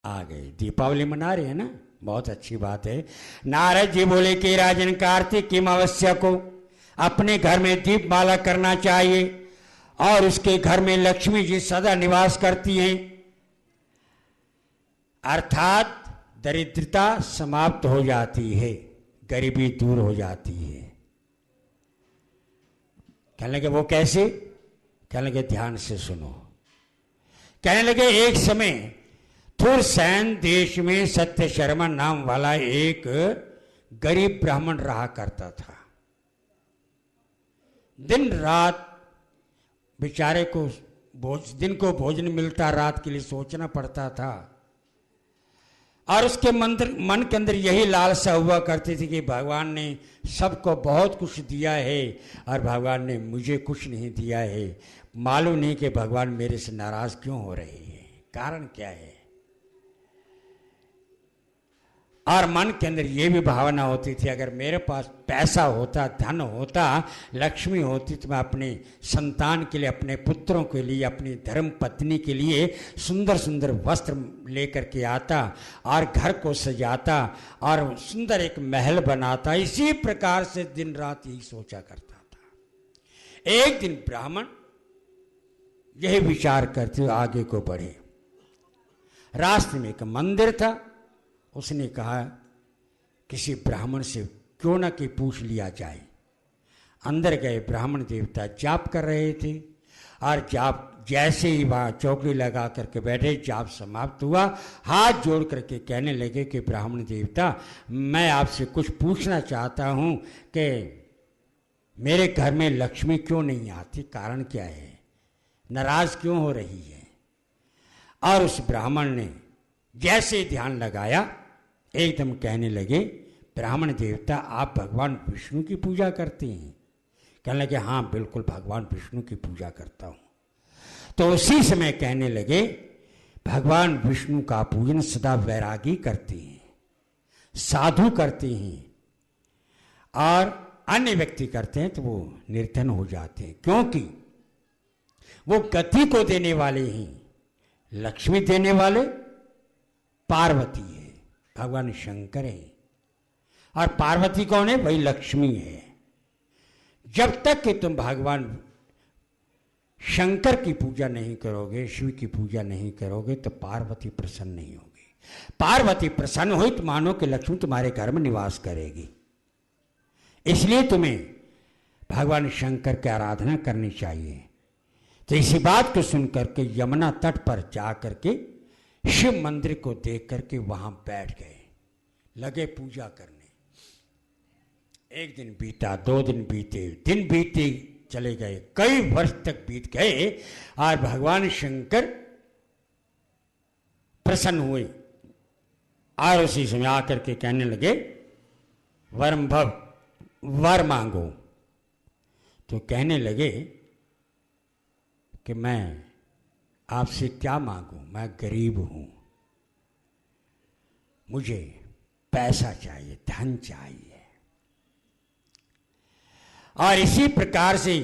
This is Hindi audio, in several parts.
आ गए, दीपावली मना रहे हैं ना, बहुत अच्छी बात है। नारद जी बोले कि राजन कार्तिक की अमावस्या को अपने घर में दीप माला करना चाहिए और उसके घर में लक्ष्मी जी सदा निवास करती हैं, अर्थात दरिद्रता समाप्त हो जाती है, गरीबी दूर हो जाती है। कहने लगे वो कैसे? कहने लगे ध्यान से सुनो। कहने लगे एक समय थुरसैन देश में सत्य शर्मा नाम वाला एक गरीब ब्राह्मण रहा करता था। दिन रात बेचारे को दिन को भोजन मिलता, रात के लिए सोचना पड़ता था और उसके मन के अंदर यही लालसा हुआ करती थी कि भगवान ने सबको बहुत कुछ दिया है और भगवान ने मुझे कुछ नहीं दिया है। मालूम नहीं कि भगवान मेरे से नाराज क्यों हो रहे हैं, कारण क्या है। और मन के अंदर ये भी भावना होती थी अगर मेरे पास पैसा होता, धन होता, लक्ष्मी होती तो मैं अपने संतान के लिए, अपने पुत्रों के लिए, अपनी धर्म पत्नी के लिए सुंदर सुंदर वस्त्र लेकर के आता और घर को सजाता और सुंदर एक महल बनाता। इसी प्रकार से दिन रात यही सोचा करता था। एक दिन ब्राह्मण यही विचार करते हुए आगे को बढ़े। रास्ते में एक मंदिर था। उसने कहा किसी ब्राह्मण से क्यों ना कि पूछ लिया जाए। अंदर गए, ब्राह्मण देवता जाप कर रहे थे और जाप जैसे ही वहाँ चौकड़ी लगा करके बैठे, जाप समाप्त हुआ, हाथ जोड़ करके कहने लगे कि ब्राह्मण देवता मैं आपसे कुछ पूछना चाहता हूँ कि मेरे घर में लक्ष्मी क्यों नहीं आती, कारण क्या है, नाराज क्यों हो रही है। और उस ब्राह्मण ने जैसे ध्यान लगाया एकदम कहने लगे ब्राह्मण देवता आप भगवान विष्णु की पूजा करते हैं? कहने लगे हाँ बिल्कुल भगवान विष्णु की पूजा करता हूँ। तो उसी समय कहने लगे भगवान विष्णु का पूजन सदा वैरागी करते हैं, साधु करते हैं और अन्य व्यक्ति करते हैं तो वो निर्धन हो जाते हैं, क्योंकि वो गति को देने वाले हैं, लक्ष्मी देने वाले पार्वती है, भगवान शंकर है और पार्वती कौन है, वही लक्ष्मी है। जब तक कि तुम भगवान शंकर की पूजा नहीं करोगे, शिव की पूजा नहीं करोगे तो पार्वती प्रसन्न नहीं होगी। पार्वती प्रसन्न हुई तो मानो कि लक्ष्मी तुम्हारे घर में निवास करेगी। इसलिए तुम्हें भगवान शंकर की आराधना करनी चाहिए। तो इसी बात को सुनकर के यमुना तट पर जा करके शिव मंदिर को देख करके वहां बैठ गए, लगे पूजा करने। एक दिन बीता, 2 दिन बीते, दिन बीते चले गए, कई वर्ष तक बीत गए और भगवान शंकर प्रसन्न हुए और उसी समय आकर के कहने लगे वरम भव, वर मांगो। तो कहने लगे कि मैं आपसे क्या मांगूं, मैं गरीब हूं, मुझे पैसा चाहिए, धन चाहिए। और इसी प्रकार से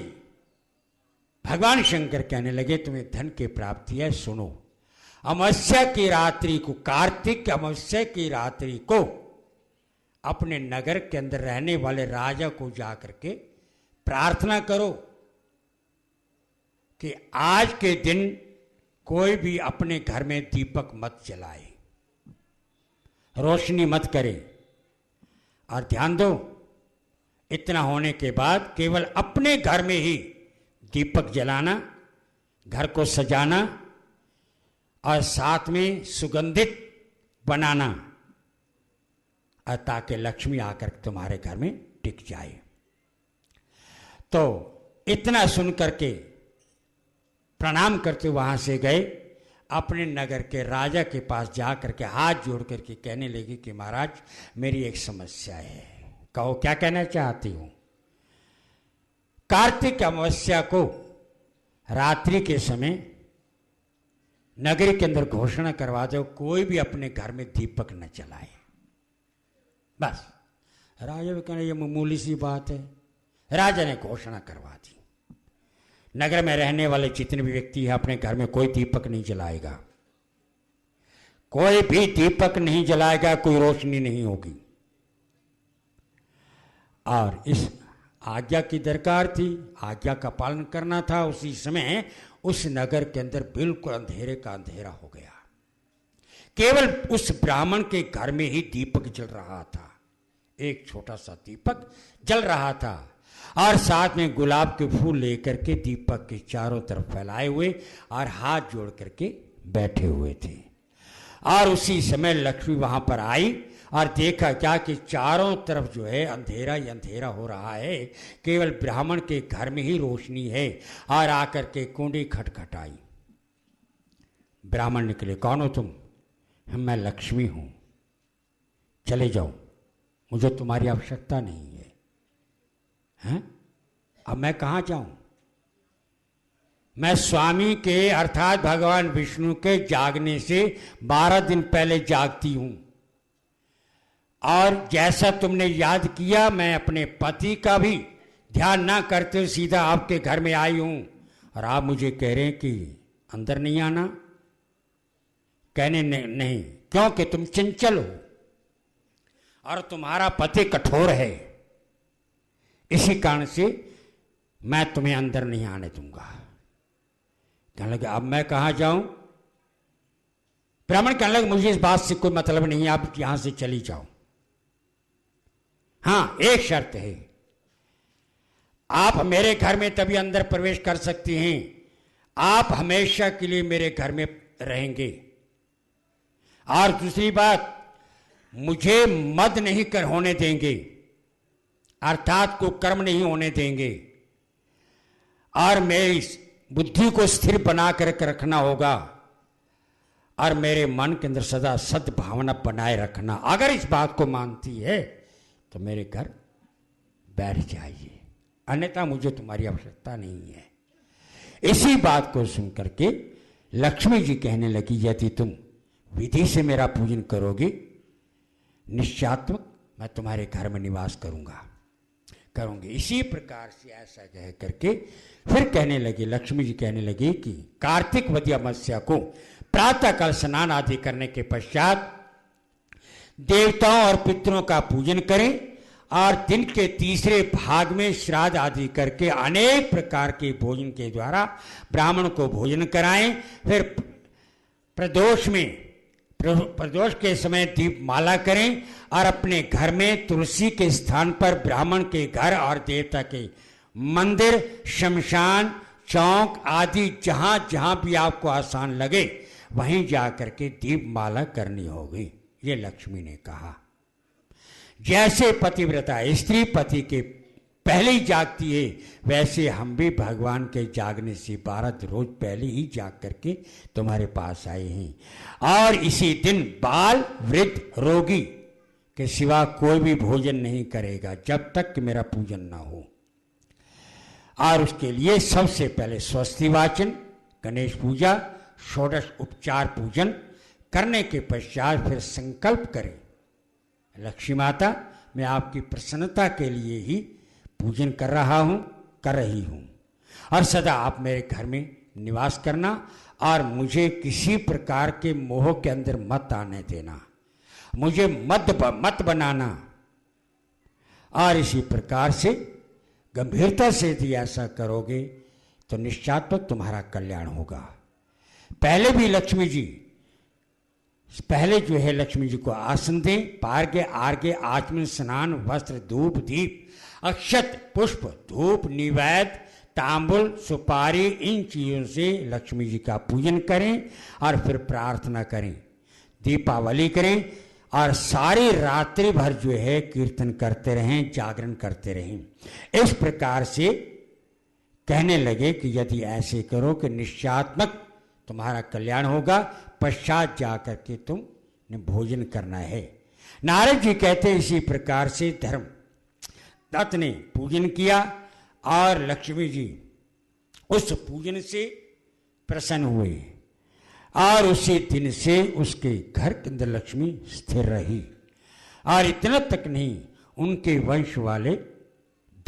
भगवान शंकर कहने लगे तुम्हें धन की प्राप्ति है, सुनो। अमावस्या की रात्रि को, कार्तिक अमावस्या की रात्रि को अपने नगर के अंदर रहने वाले राजा को जाकर के प्रार्थना करो कि आज के दिन कोई भी अपने घर में दीपक मत जलाए, रोशनी मत करे। और ध्यान दो, इतना होने के बाद केवल अपने घर में ही दीपक जलाना, घर को सजाना और साथ में सुगंधित बनाना, और ताकि लक्ष्मी आकर तुम्हारे घर में टिक जाए। तो इतना सुन करके प्रणाम करते वहां से गए, अपने नगर के राजा के पास जा करके हाथ जोड़ करके कहने लगी कि महाराज मेरी एक समस्या है। कहो क्या कहना चाहती हूं। कार्तिक अमावस्या को रात्रि के समय नगरी के अंदर घोषणा करवा दो कोई भी अपने घर में दीपक न जलाए। बस राजा भी कहने ये मामूली सी बात है। राजा ने घोषणा करवा दी, नगर में रहने वाले जितने भी व्यक्ति हैं अपने घर में कोई दीपक नहीं जलाएगा। कोई भी दीपक नहीं जलाएगा, कोई रोशनी नहीं होगी। और इस आज्ञा की दरकार थी, आज्ञा का पालन करना था। उसी समय उस नगर के अंदर बिल्कुल अंधेरे का अंधेरा हो गया। केवल उस ब्राह्मण के घर में ही दीपक जल रहा था, एक छोटा सा दीपक जल रहा था, और साथ में गुलाब के फूल लेकर के दीपक के चारों तरफ फैलाए हुए और हाथ जोड़ करके बैठे हुए थे। और उसी समय लक्ष्मी वहां पर आई और देखा क्या कि चारों तरफ जो है अंधेरा ही अंधेरा हो रहा है, केवल ब्राह्मण के घर में ही रोशनी है। और आकर के कुंडी खटखटाई। ब्राह्मण निकले, कौन हो तुम? मैं लक्ष्मी हूं, चले जाओ, मुझे तुम्हारी आवश्यकता नहीं है। हैं? अब मैं कहां जाऊं? मैं स्वामी के अर्थात भगवान विष्णु के जागने से 12 दिन पहले जागती हूं, और जैसा तुमने याद किया मैं अपने पति का भी ध्यान ना करते हुए सीधा आपके घर में आई हूं, और आप मुझे कह रहे हैं कि अंदर नहीं आना। कहने नहीं, क्योंकि तुम चंचल हो और तुम्हारा पति कठोर है, इसी कारण से मैं तुम्हें अंदर नहीं आने दूंगा। कहने लगे, अब मैं कहां जाऊं? ब्राह्मण कहने लगे, मुझे इस बात से कोई मतलब नहीं है, आप यहां से चली जाओ। हाँ, एक शर्त है, आप मेरे घर में तभी अंदर प्रवेश कर सकती हैं, आप हमेशा के लिए मेरे घर में रहेंगे। और दूसरी बात, मुझे मद नहीं कर होने देंगे, अर्थात को कर्म नहीं होने देंगे, और मेरी बुद्धि को स्थिर बना कर रखना होगा, और मेरे मन के अंदर सदा सद्भावना बनाए रखना। अगर इस बात को मानती है तो मेरे घर बैठ जाइए, अन्यथा मुझे तुम्हारी आवश्यकता नहीं है। इसी बात को सुनकर के लक्ष्मी जी कहने लगी, यदि तुम विधि से मेरा पूजन करोगे, निश्चयात्मक मैं तुम्हारे घर में निवास करूंगी। इसी प्रकार से ऐसा कह करके फिर कहने लगी, लक्ष्मी जी कहने लगी कि कार्तिक वद्य अमावस्या को प्रातःकाल स्नान आदि करने के पश्चात देवताओं और पितरों का पूजन करें, और दिन के तीसरे भाग में श्राद्ध आदि करके अनेक प्रकार के भोजन के द्वारा ब्राह्मण को भोजन कराएं। फिर प्रदोष के समय दीप माला करें, और अपने घर में तुलसी के स्थान पर ब्राह्मण के घर और देवता के मंदिर, शमशान, चौक आदि जहां जहां भी आपको आसान लगे वहीं जाकर के दीप माला करनी होगी। ये लक्ष्मी ने कहा। जैसे पतिव्रता स्त्री पति के पहले ही जागती है, वैसे हम भी भगवान के जागने से 12 रोज पहले ही जाग करके तुम्हारे पास आए हैं। और इसी दिन बाल, वृद्ध, रोगी के सिवा कोई भी भोजन नहीं करेगा जब तक कि मेरा पूजन ना हो। और उसके लिए सबसे पहले स्वस्ति वाचन, गणेश पूजा, षोडश उपचार पूजन करने के पश्चात फिर संकल्प करें, लक्ष्मी माता मैं आपकी प्रसन्नता के लिए ही पूजन कर रही हूं, और सदा आप मेरे घर में निवास करना, और मुझे किसी प्रकार के मोह के अंदर मत आने देना, मुझे मत बनाना। और इसी प्रकार से गंभीरता से यदि ऐसा करोगे तो निश्चात्मक तुम्हारा कल्याण होगा। पहले जो है लक्ष्मी जी को आसन दें, पार्घ्य, आर्घ्य, आचमन, स्नान, वस्त्र, धूप, दीप, अक्षत, पुष्प, धूप, निवेद, तांबुल, सुपारी, इन चीजों से लक्ष्मी जी का पूजन करें, और फिर प्रार्थना करें, दीपावली करें, और सारी रात्रि भर जो है कीर्तन करते रहें, जागरण करते रहें। इस प्रकार से कहने लगे कि यदि ऐसे करो कि निश्चयात्मक तुम्हारा कल्याण होगा, पश्चात जाकर के तुमने भोजन करना है। नारद जी कहते इसी प्रकार से धर्म दत्त ने पूजन किया, और लक्ष्मी जी उस पूजन से प्रसन्न हुए, और उसी दिन से उसके घर के अंदर लक्ष्मी स्थिर रही। और इतना तक नहीं, उनके वंश वाले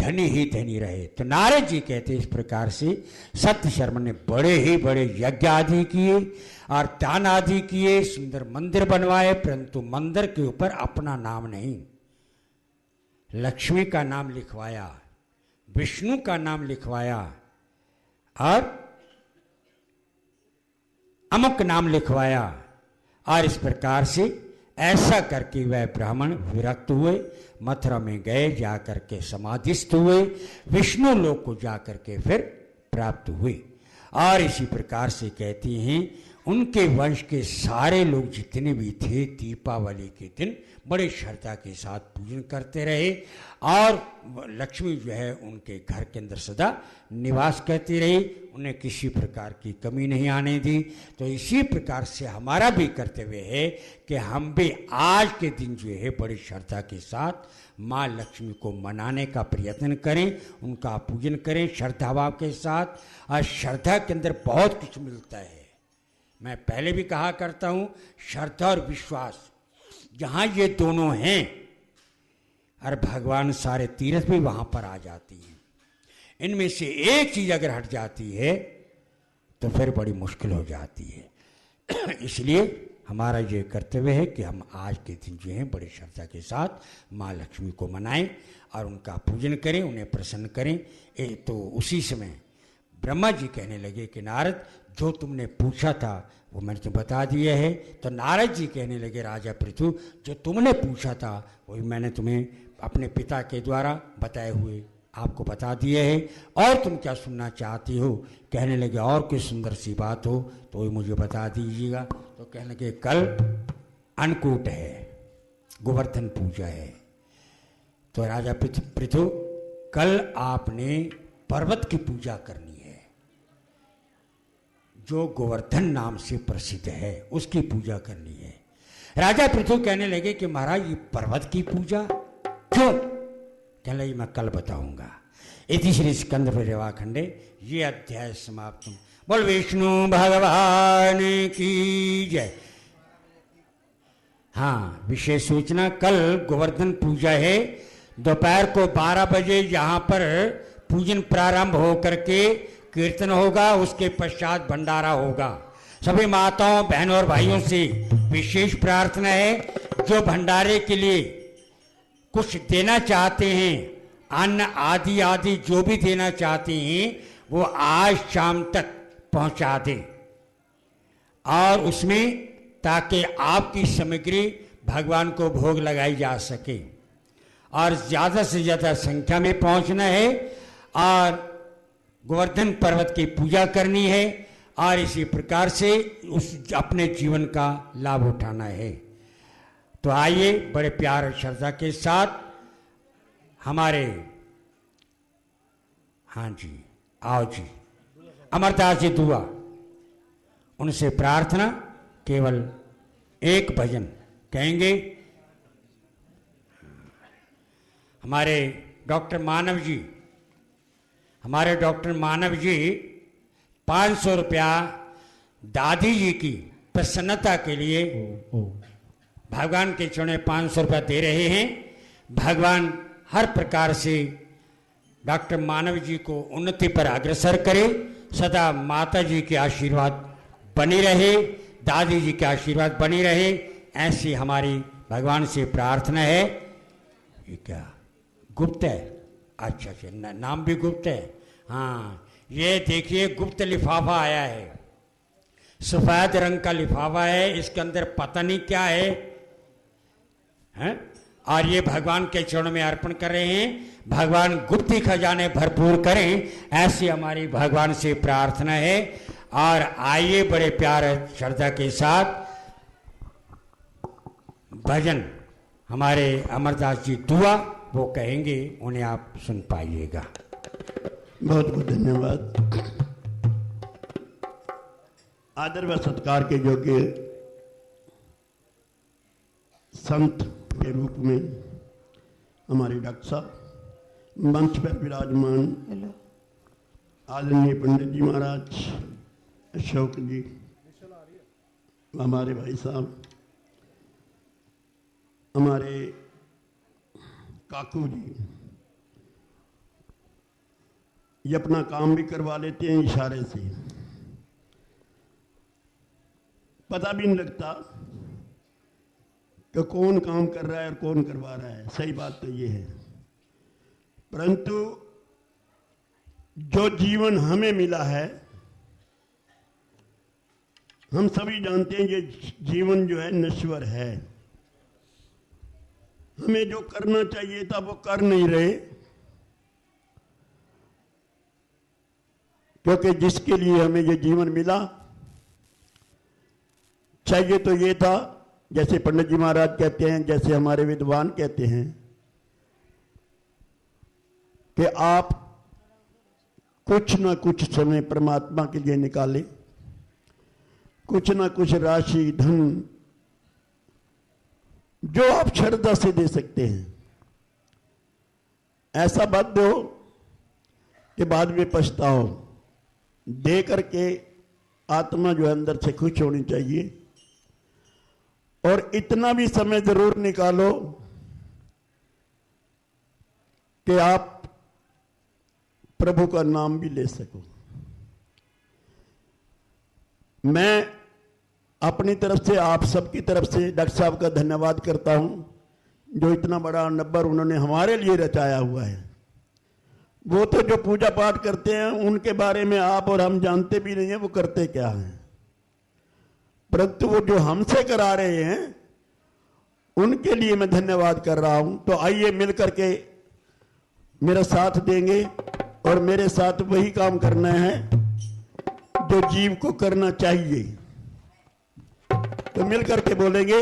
धनी ही धनी रहे। तो नारद जी कहते इस प्रकार से सत्य शर्मा ने बड़े ही बड़े यज्ञ आदि किए और दान आदि किए, सुंदर मंदिर बनवाए, परंतु मंदिर के ऊपर अपना नाम नहीं, लक्ष्मी का नाम लिखवाया, विष्णु का नाम लिखवाया और अमुक नाम लिखवाया। और इस प्रकार से ऐसा करके वह ब्राह्मण विरक्त हुए, मथुरा में गए, जाकर के समाधिस्थ हुए, विष्णु लोक को जाकर के फिर प्राप्त हुए। और इसी प्रकार से कहती हैं उनके वंश के सारे लोग जितने भी थे दीपावली के दिन बड़े श्रद्धा के साथ पूजन करते रहे और लक्ष्मी जो है उनके घर के अंदर सदा निवास करती रही, उन्हें किसी प्रकार की कमी नहीं आने दी। तो इसी प्रकार से हमारा भी कर्तव्य है कि हम भी आज के दिन जो है बड़ी श्रद्धा के साथ माँ लक्ष्मी को मनाने का प्रयत्न करें, उनका पूजन करें श्रद्धा भाव के साथ। और श्रद्धा के अंदर बहुत कुछ मिलता है। मैं पहले भी कहा करता हूँ, श्रद्धा और विश्वास जहाँ ये दोनों हैं और भगवान सारे तीर्थ भी वहाँ पर आ जाती हैं। इनमें से एक चीज़ अगर हट जाती है तो फिर बड़ी मुश्किल हो जाती है। इसलिए हमारा ये कर्तव्य है कि हम आज के दिन जो है बड़ी श्रद्धा के साथ माँ लक्ष्मी को मनाएं और उनका पूजन करें, उन्हें प्रसन्न करें। तो उसी समय ब्रह्मा जी कहने लगे कि नारद जो तुमने पूछा था वो मैंने तुम्हें बता दिया है। तो नारद जी कहने लगे राजा पृथु जो तुमने पूछा था वही मैंने तुम्हें अपने पिता के द्वारा बताए हुए आपको बता दिए है, और तुम क्या सुनना चाहती हो? कहने लगे और कोई सुंदर सी बात हो तो वही मुझे बता दीजिएगा। तो कहने लगे कल अन्नकूट है, गोवर्धन पूजा है। तो राजा पृथु कल आपने पर्वत की पूजा करनी है जो गोवर्धन नाम से प्रसिद्ध है, उसकी पूजा करनी है। राजा पृथु कहने लगे कि महाराज ये पर्वत की पूजा क्यों? कहने लगे मैं कल बताऊंगा। इति श्री स्कंद परिवा खंडे ये अध्याय समाप्त। बोल विष्णु भगवान की जय। हाँ, विशेष सूचना कल गोवर्धन पूजा है। दोपहर को 12 बजे यहाँ पर पूजन प्रारंभ हो करके कीर्तन होगा, उसके पश्चात भंडारा होगा। सभी माताओं बहनों और भाइयों से विशेष प्रार्थना है जो भंडारे के लिए कुछ देना चाहते हैं, अन्न आदि आदि जो भी देना चाहते हैं वो आज शाम तक पहुंचा दें और उसमें ताकि आपकी सामग्री भगवान को भोग लगाई जा सके। और ज़्यादा से ज़्यादा संख्या में पहुंचना है और गोवर्धन पर्वत की पूजा करनी है और इसी प्रकार से उस अपने जीवन का लाभ उठाना है। तो आइए बड़े प्यार और श्रद्धा के साथ हमारे, हाँ जी आओ जी, अमरदास जी दुआ, उनसे प्रार्थना केवल एक भजन कहेंगे। हमारे डॉक्टर मानव जी 500 रुपया दादी जी की प्रसन्नता के लिए भगवान के चरणों 500 रुपया दे रहे हैं। भगवान हर प्रकार से डॉक्टर मानव जी को उन्नति पर अग्रसर करे, सदा माता जी के आशीर्वाद बनी रहे, दादी जी के आशीर्वाद बनी रहे, ऐसी हमारी भगवान से प्रार्थना है। ये क्या गुप्त है? अच्छा अच्छा, नाम भी गुप्त है। हाँ, ये देखिए गुप्त लिफाफा आया है, सफेद रंग का लिफाफा है, इसके अंदर पता नहीं क्या है, हैं? और ये भगवान के चरणों में अर्पण कर रहे हैं। भगवान गुप्ती खजाने भरपूर करें, ऐसी हमारी भगवान से प्रार्थना है। और आइए बड़े प्यार श्रद्धा के साथ भजन हमारे अमरदास जी दुआ वो कहेंगे, उन्हें आप सुन पाइएगा। बहुत बहुत धन्यवाद। आदर व सत्कार के योग्य संत के रूप में हमारे डॉक्टर साहब मंच पर विराजमान आदरणीय पंडित जी महाराज, अशोक जी, हमारे भाई साहब, हमारे काकू जी, ये अपना काम भी करवा लेते हैं इशारे से, पता भी नहीं लगता कि कौन काम कर रहा है और कौन करवा रहा है। सही बात तो ये है, परंतु जो जीवन हमें मिला है, हम सभी जानते हैं ये जीवन जो है नश्वर है। हमें जो करना चाहिए था वो कर नहीं रहे, क्योंकि जिसके लिए हमें ये जीवन मिला, चाहिए तो ये था, जैसे पंडित जी महाराज कहते हैं, जैसे हमारे विद्वान कहते हैं कि आप कुछ ना कुछ समय परमात्मा के लिए निकालें, कुछ ना कुछ राशि धन जो आप श्रद्धा से दे सकते हैं, ऐसा मत दो कि बाद में पछताओ। दे करके आत्मा जो है अंदर से खुश होनी चाहिए, और इतना भी समय जरूर निकालो कि आप प्रभु का नाम भी ले सको। मैं अपनी तरफ से, आप सबकी तरफ से डॉक्टर साहब का धन्यवाद करता हूं, जो इतना बड़ा नंबर उन्होंने हमारे लिए रचाया हुआ है। वो तो जो पूजा पाठ करते हैं उनके बारे में आप और हम जानते भी नहीं है वो करते क्या हैं, परंतु वो जो हमसे करा रहे हैं उनके लिए मैं धन्यवाद कर रहा हूं। तो आइए मिलकर के मेरा साथ देंगे, और मेरे साथ वही काम करना है जो जीव को करना चाहिए। तो मिलकर के बोलेंगे,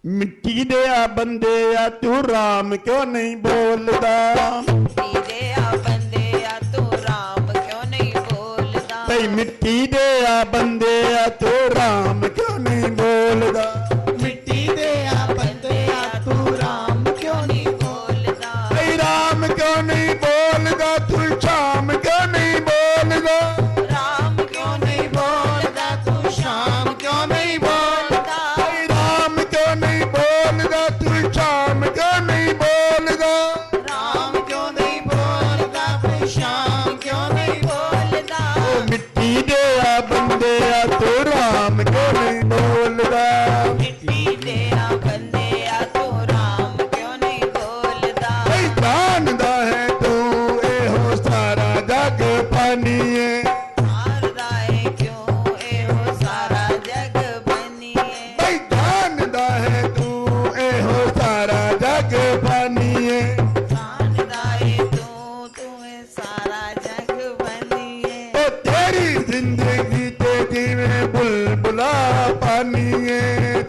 मिट्टी दे आ बंदे या तू राम क्यों नहीं बोलदा, मिट्टी दे आ बंदे या तू राम क्यों नहीं बोलदा, भाई मिट्टी दे आ बंदे या तू राम क्यों नहीं बोलदा, मिट्टी दे आ बंदे या तू राम क्यों नहीं बोलदा, भाई राम क्यों नहीं बोलदा, तू शाम क्यों नहीं बोलदा, राम क्यों नहीं बोलदा, तू शाम क्यों नहीं बोलदा, भाई राम क्यों नहीं बोलदा, तू शाम क्यों नहीं बोलदा, राम क्यों नहीं बोलदा, तू शाम क्यों नहीं बोलदा, मिट्टी दे आ बंदे या तू राम क्यों नहीं बोलदा, मिट्टी दे आ बंदे या तू राम क्यों नहीं बोलदा, भाई जानदा है तू एहो सारा जग पानी है, मारदा है क्यों एहो सारा जग बनिए, भाई जानदा है तू एहो सारा जग पानी है, जानदा है तू है सारा जग बनिए, ओ तेरी जिंदगी ते जीवे बुलबुला पानी है,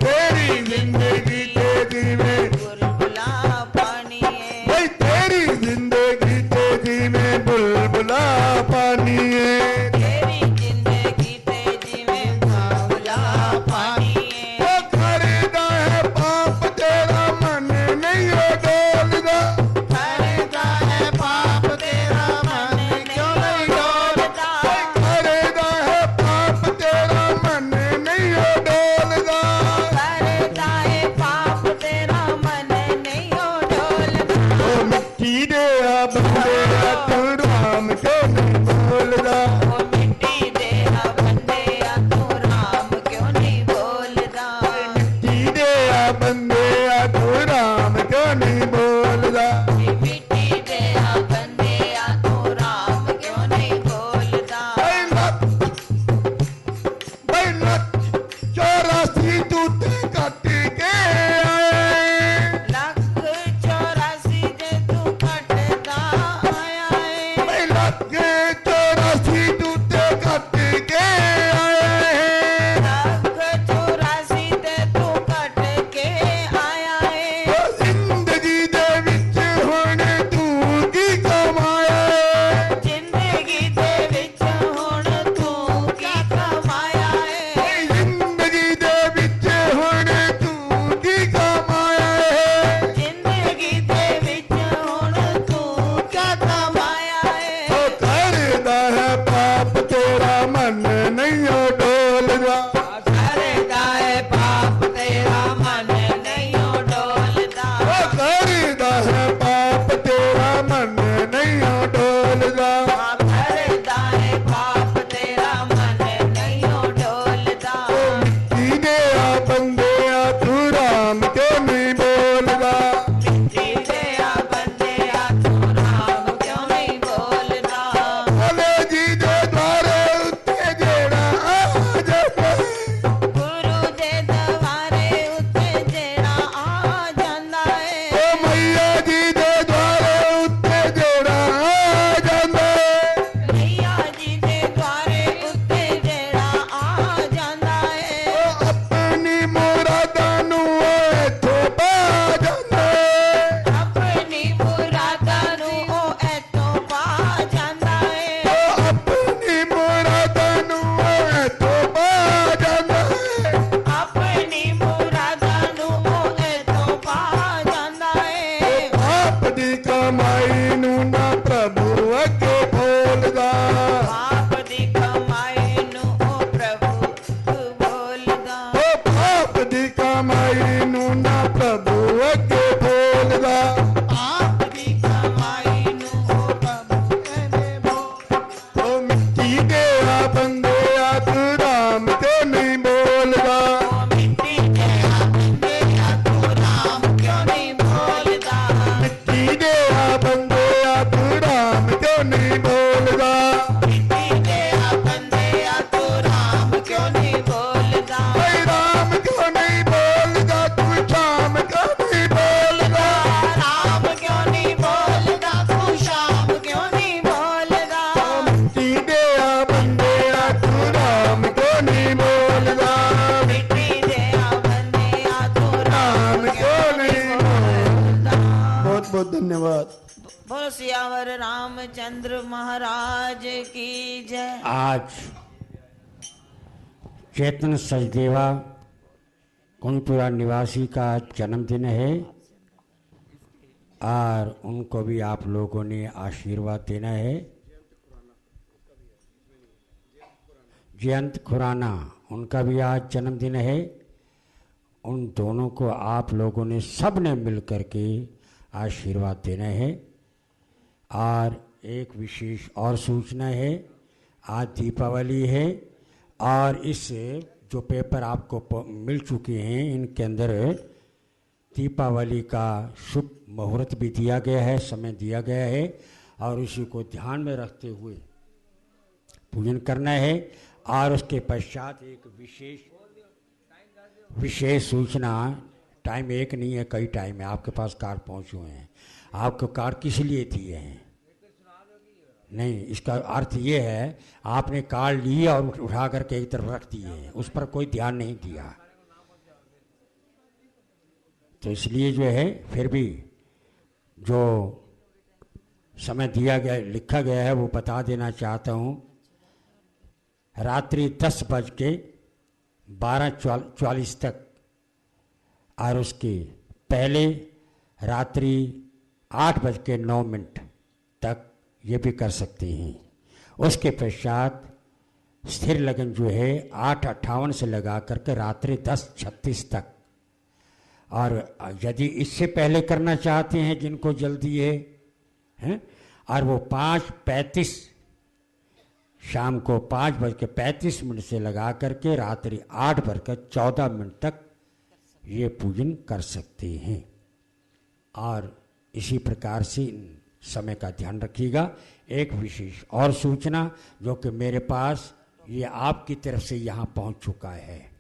तेरी जिंदगी ते जीवे, बुलबुला पानी है, भाई तेरी जिंदगी ते जीवे बुलबुला पानी है, तेरी जिंदगी तेजी में बुलबुला पानी है, ओ करदा है पाप तेरा मन नहीं ओ डोलदा, करदा है पाप तेरा मन क्यों नहीं डोलदा, करदा है पाप तेरा मन नहीं ओ डोलदा, करदा है पाप तेरा मन नहीं हो डोलदा, ओ मिट्टी दे आ बंदे या तू राम क्यों नहीं बोलदा, ओ मिट्टी दे आ बंदे या तू राम क्यों नहीं बोलदा, मिट्टी दे आ बंदे या तू राम क्यों नहीं बोलदा, मिट्टी दे आ बंदे या तू राम क्यों नहीं बोलदा, भाई लख 84 तूते कट के आए, लख 84 जे तू कटदा आया है, भाई लख 84 तूते कट के आए, लख 84 ते तू कट के राम क्यों नहीं बोलता। मिट्टी दया बंदिया तू राम क्यों नहीं बोलता। बोले जी दे द्वारे उत्ते जेड़ा आ जाता है। गुरु दे दवारे उत्ते जेड़ा आ जांदा है। ओ मैया जी दे द्वारे उत्ते जेड़ा आ जाता है। मैया जी दे द्वारे उत्ते जेड़ा आ जांदा है। ओ अपनी मुरादां नू इत्थों पा जाता है। अपनी मुरादां नू ओ इत्थों पा जांदा है। ओ अपनी मुरादां नू इत्थों पा जाता है। अपनी मुरादां नू ओ इत्थों पा जांदा है। आप दी कमाई नू ना प्रभु अगे बोलदा। पाप दी कमाई नू ओ प्रभु बोलदा। ओ पाप दी कमाई नू ना प्रभु अगे बोलदा। आप दी कमाई नू ओ प्रभु कहने बोल। ओ मिट्टी दे आ बंदे आ तू राम क्यों नहीं बोलदा। ओ मिट्टी दे बंदे आ तू राम क्यों नहीं बोलदा। मिट्टी दे आ बंदे आ तू राम क्यों नहीं बोलदा। मिट्टी दे बंदे आ तू राम क्यों नहीं बोलदा। भाई राम क्यों नहीं बोलदा तू शाम क्यों नहीं बोलदा। राम क्यों नहीं बोलदा तू शाम क्यों नहीं बोलदा। मिट्टी दे आ बंदे आ तू राम क्यों नहीं बोलदा। मिट्टी दे बंदे आ तू राम राम क्यों नहीं बोलदा। बहुत बहुत धन्यवाद। बोलो सियावर रामचंद्र महाराज की जय। आज चेतन सचदेवा कुंजपुरा निवासी का जन्मदिन है और उनको भी आप लोगों ने आशीर्वाद देना है। जयंत खुराना उनका भी आज जन्मदिन है। उन दोनों को आप लोगों ने सब ने मिल कर के आशीर्वाद देना है। और एक विशेष और सूचना है, आज दीपावली है और इस जो पेपर आपको मिल चुके हैं इनके अंदर दीपावली का शुभ मुहूर्त भी दिया गया है, समय दिया गया है और उसी को ध्यान में रखते हुए पूजन करना है। और उसके पश्चात एक विशेष सूचना, टाइम एक नहीं है, कई टाइम है, आपके पास कार्ड पहुँचे हुए हैं। आपको कार्ड किस लिए दिए हैं? नहीं, इसका अर्थ ये है आपने कार्ड लिए और उठा करके एक तरफ रख दिए हैं, उस पर कोई ध्यान नहीं दिया। तो इसलिए जो है फिर भी जो समय दिया गया लिखा गया है वो बता देना चाहता हूँ। रात्रि 10:12:44 तक और उसके पहले रात्रि 8:09 तक ये भी कर सकते हैं। उसके पश्चात स्थिर लगन जो है 8:58 से लगा करके रात्रि 10:36 तक। और यदि इससे पहले करना चाहते हैं जिनको जल्दी है और वो 5:35 शाम को 5:35 से लगा करके रात्रि 8:14 तक ये पूजन कर सकते हैं। और इसी प्रकार से समय का ध्यान रखिएगा। एक विशेष और सूचना जो कि मेरे पास ये आपकी तरफ से यहाँ पहुँच चुका है,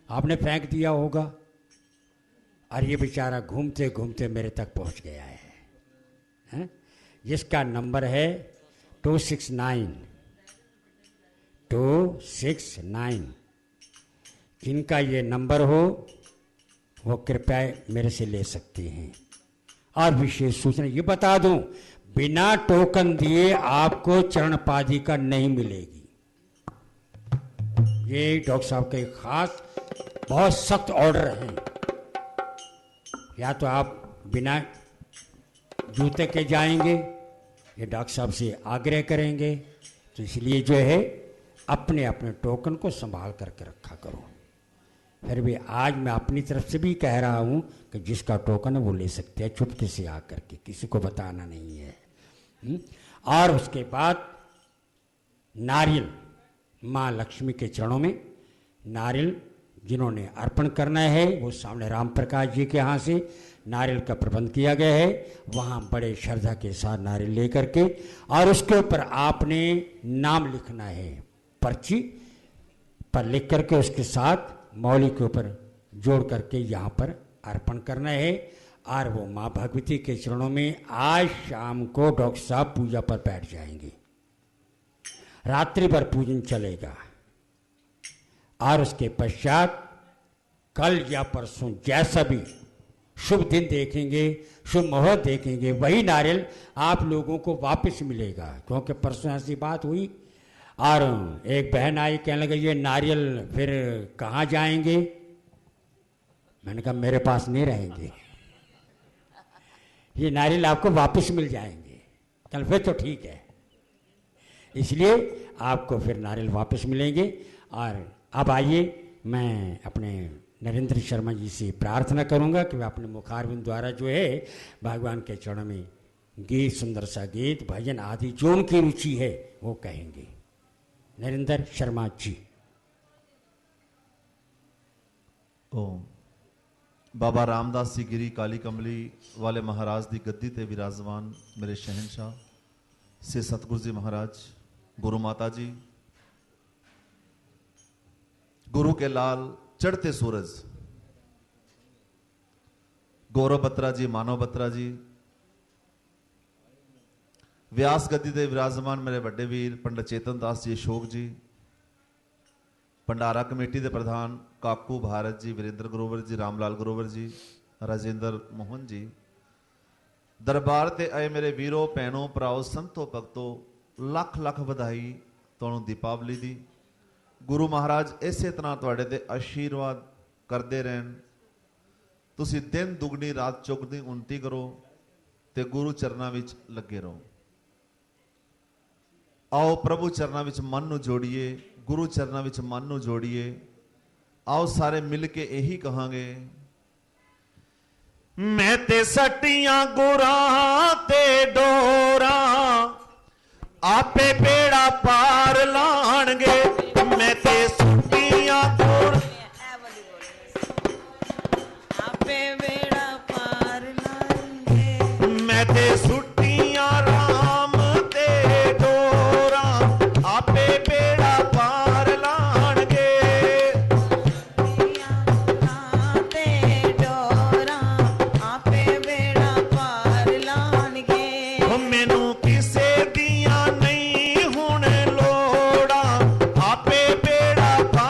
आपने फेंक दिया होगा और ये बेचारा घूमते घूमते मेरे तक पहुँच गया है, जिसका नंबर है 269। जिनका ये नंबर हो वो कृपया मेरे से ले सकते हैं। और विशेष सूचना ये बता दूं, बिना टोकन दिए आपको चरणपादिका नहीं मिलेगी। ये डॉक्टर साहब के खास बहुत सख्त ऑर्डर हैं। या तो आप बिना जूते के जाएंगे, ये डॉक्टर साहब से आग्रह करेंगे। तो इसलिए जो है अपने अपने टोकन को संभाल करके रखा करो। फिर भी आज मैं अपनी तरफ से भी कह रहा हूँ कि जिसका टोकन है वो ले सकते हैं, चुपके से आकर के, किसी को बताना नहीं है। और उसके बाद नारियल, माँ लक्ष्मी के चरणों में नारियल जिन्होंने अर्पण करना है वो सामने राम प्रकाश जी के यहाँ से नारियल का प्रबंध किया गया है, वहाँ बड़े श्रद्धा के साथ नारियल लेकर के और उसके ऊपर आपने नाम लिखना है, पर्ची पर लिख करके उसके साथ मौली के ऊपर जोड़ करके यहाँ पर अर्पण करना है। और वो माँ भगवती के चरणों में आज शाम को डॉक्टर साहब पूजा पर बैठ जाएंगे, रात्रि भर पूजन चलेगा और उसके पश्चात कल या परसों जैसा भी शुभ दिन देखेंगे, शुभ मुहूर्त देखेंगे, वही नारियल आप लोगों को वापस मिलेगा। क्योंकि परसों ऐसी बात हुई और एक बहन आई कहने लगे ये नारियल फिर कहाँ जाएंगे। मैंने कहा मेरे पास नहीं रहेंगे, ये नारियल आपको वापस मिल जाएंगे। कल फिर तो ठीक है, इसलिए आपको फिर नारियल वापस मिलेंगे। और अब आइए मैं अपने नरेंद्र शर्मा जी से प्रार्थना करूंगा कि वे अपने मुखारविंद द्वारा जो है भगवान के चरणों में गीत, सुंदर सा गीत, भजन आदि जो उनकी रुचि है वो कहेंगे। नरेंद्र शर्मा जी। ओम। बाबा रामदास जी गिरी काली कमली वाले महाराज दी गद्दी ते विराजमान मेरे शहनशाह से सतगुरु जी महाराज, गुरु माता जी, गुरु के लाल चढ़ते सूरज गौरव बत्रा जी, मानव बत्रा जी, व्यास गद्दी ते विराजमान मेरे बड़े वीर पंडित चेतन दास जी अशोक जी, भंडारा कमेटी के प्रधान काकू भारत जी, वीरेंद्र ग्रोवर जी, रामलाल ग्रोवर जी, राजेंद्र मोहन जी, दरबार ते आए मेरे वीरों भैनों भराओ संतो भगतों, लख लख बधाई तुहानू दीपावली दी। गुरु महाराज इसे तरह तुहाडे ते आशीर्वाद करते रहन, तुसी दिन दुगनी रात चौगनी उन्नति करो ते गुरु चरना विच लगे रहो। आओ प्रभु चरना विच मन नू जोड़िए, गुरु चरना विच मन नू जोड़िए। आओ सारे मिल के यही कहांगे, मैं ते सटियां गुरां ते डोरा आपे बेड़ा पार लाणगे, मैं ते सटियां गुरां आपे बेड़ा पार लाएंगे, मैं ते सुटियां राम ते डोरा आपे बेड़ा पार लाणगे, ते डोरा आपे बेड़ा पार लाएंगे। मैनू किसे दिया नहीं हुण लोड़ा आपे बेड़ा पार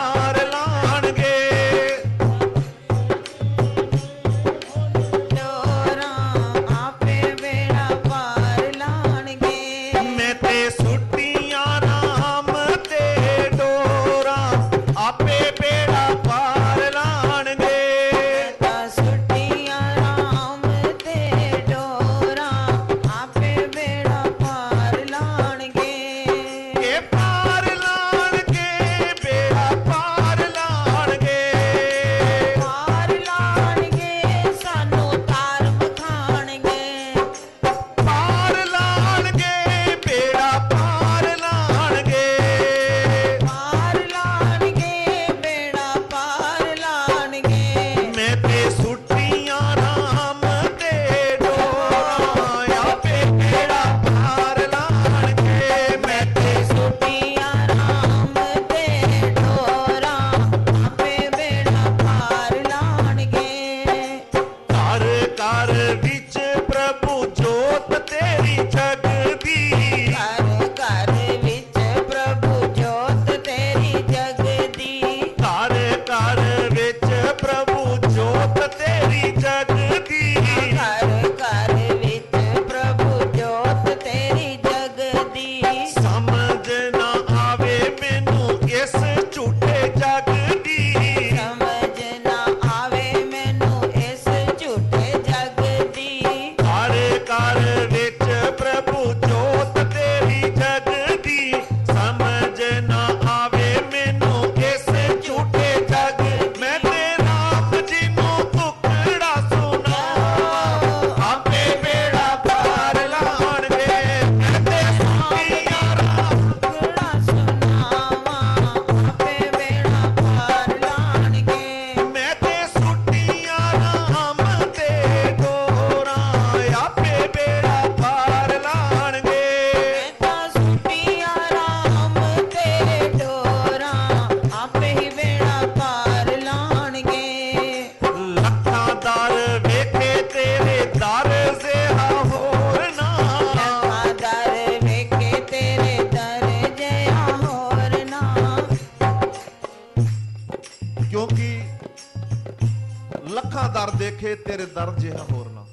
ਦਰ ਦੇਖੇ ਤੇਰੇ ਦਰ ਜਿਹਾ ਹੋਰ ਨਾ।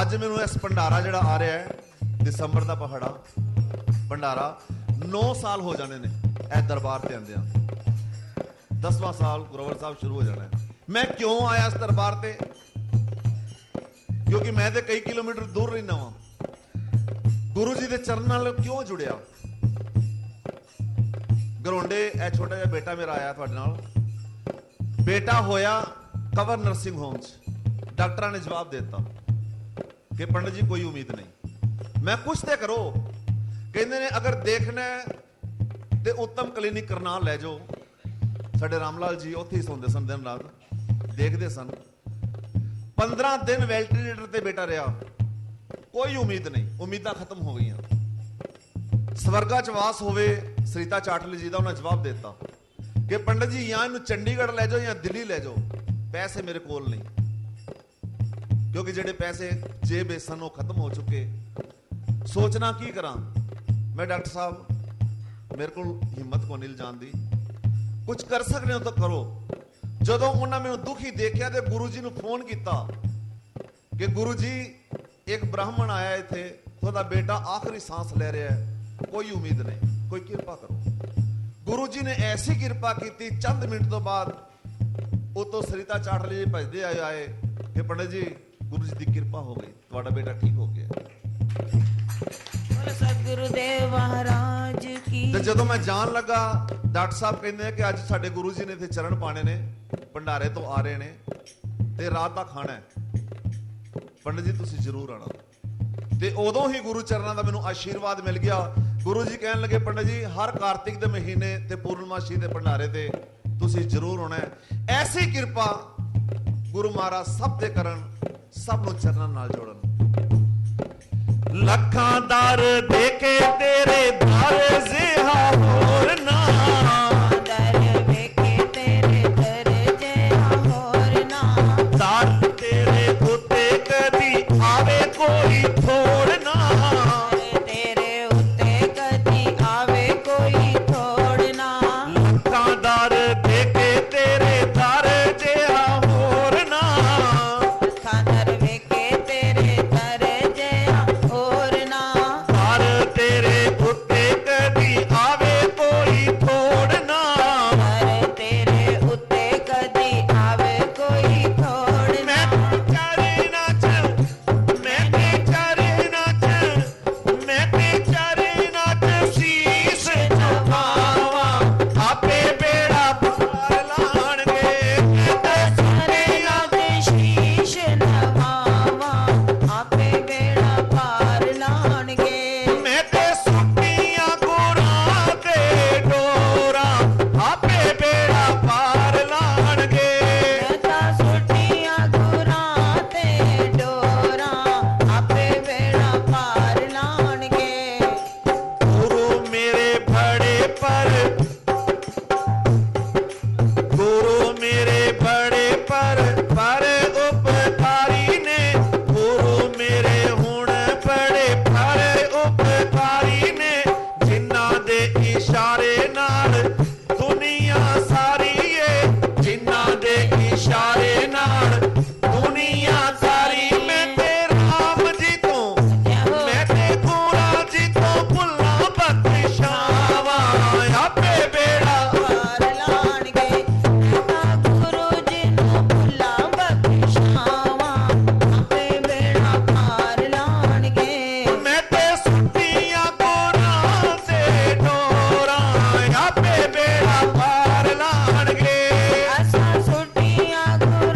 ਅੱਜ ਮੈਨੂੰ ਇਸ ਭੰਡਾਰਾ ਜਿਹੜਾ ਆ ਰਿਹਾ ਹੈ ਦਸੰਬਰ ਦਾ ਪਹਾੜਾ ਭੰਡਾਰਾ 9 ਸਾਲ ਹੋ ਜਾਣੇ ਨੇ ਇਹ ਦਰਬਾਰ ਤੇ ਆਂਦਿਆਂ। 10ਵਾਂ ਸਾਲ ਗੁਰੂਵਰ ਸਾਹਿਬ ਸ਼ੁਰੂ ਹੋ ਜਾਣਾ ਹੈ। ਮੈਂ ਕਿਉਂ ਆਇਆ ਇਸ ਦਰਬਾਰ ਤੇ? ਕਿਉਂਕਿ ਮੈਂ ਤੇ ਕਈ ਕਿਲੋਮੀਟਰ ਦੂਰ ਰਹਿਣਾ ਵਾਂ। ਗੁਰੂ ਜੀ ਦੇ ਚਰਨਾਂ ਨਾਲ ਕਿਉਂ ਜੁੜਿਆ? ਗਰੋਂਡੇ ਇਹ ਛੋਟਾ ਜਿਹਾ ਬੇਟਾ ਮੇਰਾ ਆਇਆ ਤੁਹਾਡੇ ਨਾਲ। ਬੇਟਾ ਹੋਇਆ ਕਵਰ ਨਰਸਿੰਗ ਹੋਮ 'ਚ। ਡਾਕਟਰਾਂ ਨੇ ਜਵਾਬ ਦੇ ਦਿੱਤਾ ਕਿ ਪੰਡਤ ਜੀ ਕੋਈ ਉਮੀਦ ਨਹੀਂ। ਮੈਂ ਕੁਛ ਤੇ ਕਰੋ। ਕਹਿੰਦੇ ਨੇ ਅਗਰ ਦੇਖਣਾ ਤੇ ਉੱਤਮ ਕਲੀਨਿਕ ਕਰਨਾਲ ਲੈ ਜਾਓ। ਸਾਡੇ ਰਾਮ ਲਾਲ ਜੀ ਉੱਥੇ ਹੀ ਸੌਂਦੇ ਸਨ, ਦਿਨ ਰਾਤ ਦੇਖਦੇ ਸਨ। 15 ਦਿਨ ਵੈਂਟੀਲੇਟਰ ਤੇ ਬੇਟਾ ਰਿਹਾ, ਕੋਈ ਉਮੀਦ ਨਹੀਂ, ਉਮੀਦਾਂ ਖਤਮ ਹੋ ਗਈਆਂ। ਸਵਰਗਾ ਚ ਵਾਸ ਹੋਵੇ ਸਰੀਤਾ ਚਾਟਲੀ ਜੀ ਦਾ ਉਹਨਾਂ ਜਵਾਬ ਦੇ ਦਿੱਤਾ ਕਿ ਪੰਡਤ ਜੀ ਜਾਂ ਇਹਨੂੰ ਚੰਡੀਗੜ੍ਹ ਲੈ ਜਾਓ ਜਾਂ ਦਿੱਲੀ ਲੈ ਜਾਓ, ਪੈਸੇ ਮੇਰੇ ਕੋਲ ਨਹੀਂ। ਕਿਉਂਕਿ ਜਿਹੜੇ ਪੈਸੇ ਜੇਬ ਸਨ ਉਹ ਖਤਮ ਹੋ ਚੁੱਕੇ। ਸੋਚਣਾ ਕੀ ਕਰਾਂ ਮੈਂ, ਡਾਕਟਰ ਸਾਹਿਬ ਮੇਰੇ ਕੋਲ ਹਿੰਮਤ ਕੋ ਨਹੀਂ ਜਾਣ ਦੀ, ਕੁਝ ਕਰ ਸਕਦੇ ਹੋ ਤਾਂ ਕਰੋ। ਜਦੋਂ ਉਹਨਾਂ ਮੈਨੂੰ ਦੁਖੀ ਦੇਖਿਆ ਤੇ ਗੁਰੂ ਜੀ ਨੂੰ ਫੋਨ ਕੀਤਾ ਕਿ ਗੁਰੂ ਜੀ ਇੱਕ ਬ੍ਰਾਹਮਣ ਆਇਆ ਇੱਥੇ, ਤੁਹਾਡਾ ਬੇਟਾ ਆਖਰੀ सांस ਲੈ ਰਿਹਾ ਹੈ, ਕੋਈ ਉਮੀਦ ਨਹੀਂ, ਕੋਈ ਕਿਰਪਾ ਕਰੋ। ਗੁਰੂ ਜੀ ਨੇ ਐਸੀ ਕਿਰਪਾ ਕੀਤੀ, ਚੰਦ ਮਿੰਟ ਤੋਂ ਬਾਅਦ ਉਤੋਂ ਸਰੀਤਾ ਚਾਟਲੀ ਜੀ ਭਜਦੇ ਆਏ ਕਿ ਪੰਡਤ ਜੀ ਗੁਰੂ ਜੀ ਦੀ ਕਿਰਪਾ ਹੋ ਗਈ, ਤੁਹਾਡਾ ਬੇਟਾ ਠੀਕ ਹੋ ਗਿਆ। ਸਤਿਗੁਰੂ ਦੇਵ ਮਹਾਰਾਜ ਕੀ। ਤੇ ਜਦੋਂ ਮੈਂ ਜਾਣ ਲੱਗਾ ਡਾਕਟਰ ਸਾਹਿਬ ਕਹਿੰਦੇ ਆ ਕਿ ਅੱਜ ਸਾਡੇ ਗੁਰੂ ਜੀ ਨੇ ਇੱਥੇ ਚਰਨ ਪਾਣੇ ਨੇ, ਭੰਡਾਰੇ ਤੋਂ ਆ ਰਹੇ ਨੇ ਤੇ ਰਾਤ ਦਾ ਖਾਣਾ ਹੈ, ਪੰਡਤ ਜੀ ਤੁਸੀਂ ਜ਼ਰੂਰ ਆਣਾ। ਤੇ ਉਦੋਂ ਹੀ ਗੁਰੂ ਚਰਨਾਂ ਦਾ ਮੈਨੂੰ ਆਸ਼ੀਰਵਾਦ ਮਿਲ ਗਿਆ। ਗੁਰੂ ਜੀ ਕਹਿਣ ਲੱਗੇ ਪੰਡਤ ਜੀ ਹਰ ਕਾਰਤਿਕ ਦੇ ਮਹੀਨੇ ਤੇ ਪੂਰਨਮਾਸ਼ੀ ਦੇ ਭੰਡਾਰੇ ਤੇ ਤੁਸੀਂ ਜ਼ਰੂਰ ਆਉਣਾ ਹੈ। ਐਸੀ ਕਿਰਪਾ ਗੁਰੂ ਮਹਾਰਾਜ ਸਭ ਦੇ ਕਰਨ, ਸਭ ਨੂੰ ਚਰਨਾਂ ਨਾਲ ਜੋੜਨ। ਲੱਖਾਂ ਦਰ ਦੇਖੇ ਤੇਰੇ ਦਰ ਜਿਹਾ ਹੋਰ ਨਾ, ਦਰ ਵੇਖੇ ਤੇਰੇ ਦਰ ਜਿਹਾ ਹੋਰ ਨਾ, ਦਰ ਤੇਰੇ ਉੱਤੇ ਕਦੀ ਆਵੇ ਕੋਈ ਥੋੜ ਨਾ, ਤੇਰੇ ਉੱਤੇ ਕਦੀ ਆਵੇ ਕੋਈ ਥੋੜ ਨਾ। ਲੱਖਾਂ ਦਰ ਦੇਖੇ ਤੇਰੇ ਦਰ ਜਿਹਾ ਹੋਰ ਨਾ, ਖਾਦਰ ਵੇਖੇ ਤੇਰੇ ਦਰ ਜਿਹਾ ਹੋਰ ਨਾ, ਦਰ ਤੇਰੇ ਉੱਤੇ ਕਦੀ ਆਵੇ ਕੋਈ ਥੋੜ ਨਾ, ਦਰ ਤੇਰੇ ਉੱਤੇ ਕਦੀ ਆਵੇ ਕੋਈ ਥੋੜ ਨਾ। ਮੈਂ ਤੇ ਚਾਰੇ ਨਾਚ, ਮੈਂ ਤੇ ਚਾਰੇ ਨਾਚ, ਮੈਂ ਤੇ ਚਾਰੇ ਨਾਚ ਸ਼ੀਸ਼ ਝੁਕਾਵਾਂ, ਆਪੇ ਬੇੜਾ ਪਾਰ ਲਾਣਗੇ। ਮੈਂ ਤੇ ਸਾਰਿਆਂ ਦੇ ਸ਼ੀਸ਼ ਨਵਾਵਾਂ, ਆਪੇ ਬੇੜਾ ਪਾਰ ਲਾਣਗੇ। ਮੈਂ ਤੇ ਸੁੱਟੀਆਂ ਗੁਰਾਂ ਤੇ ਡੋਰਾਂ, ਆਪੇ ਬੇੜਾ ਪਾਰ ਲਾਣਗੇ। ਮੈਂ ਤਾਂ ਸੁੱਟੀਆਂ ਗੁਰਾਂ ਤੇ ਡੋਰਾਂ, ਆਪੇ ਬੇੜਾ ਪਾਰ ਲਾਣਗੇ। ਗੁਰੂ ਮੇਰੇ ਬੜੇ ਪਰ, ਗੁਰੂ ਮੇਰੇ ਬੜੇ ਪਰ ਉਪਕਾਰੀ ਨੇ, ਗੁਰੂ ਮੇਰੇ ਹੁਣ ਬੜੇ ਪਰ ਉਪਕਾਰੀ ਨੇ, ਜਿਨ੍ਹਾਂ ਦੇ ਇਸ਼ਾਰੇ ਨਾਲ ਦੁਨੀਆ ਸਾਰੀ ਏ, ਜਿਨ੍ਹਾਂ ਦੇ ਇਸ਼ਾਰੇ ਨਾਲ ਦੁਨੀਆ ਸਾਰੀ। ਮੈਂ ਤੇ ਰਾਮ ਜੀ ਤੋਂ, ਮੈਂ ਤੇ ਗੁਰਾਂ ਜੀ ਤੋਂ ਭੁੱਲਾਂ ਬਖਸ਼ਾਵਾਂ, ਆਪੇ ਬੇੜਾ ਪਾਰ ਲਾਣਗੇ। ਮੈਂ ਤਾਂ ਗੁਰੂ ਜੀ ਨੂੰ ਭੁੱਲਾਂ ਬਖਸ਼ਾਵਾਂ, ਆਪੇ ਬੇੜਾ ਪਾਰ ਲਾਣਗੇ। ਮੈਂ ਤੇ ਸੁੱਟੀਆਂ ਗੁਰਾਂ ਤੇ ਡੋਰਾਂ, ਆਪੇ ਬੇੜਾ ਪਾਰ ਲਾਣਗੇ। ਅਸਾਂ ਸੁੱਟੀਆਂ ਗੁਰਾਂ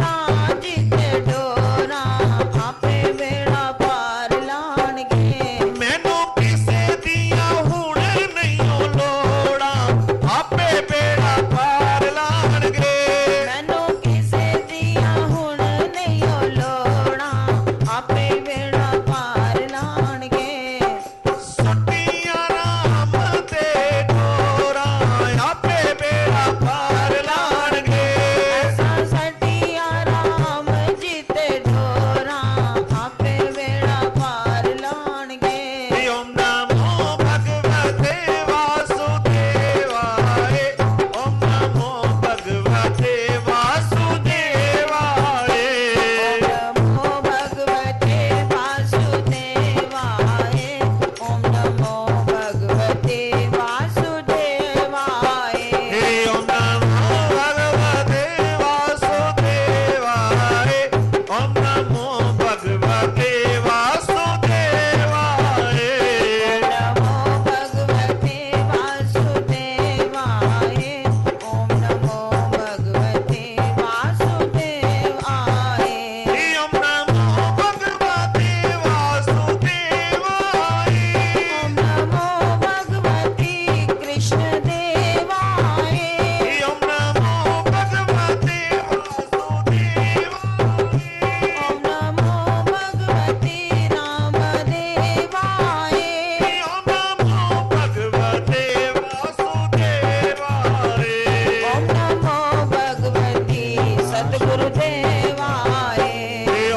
गुरुदेवाय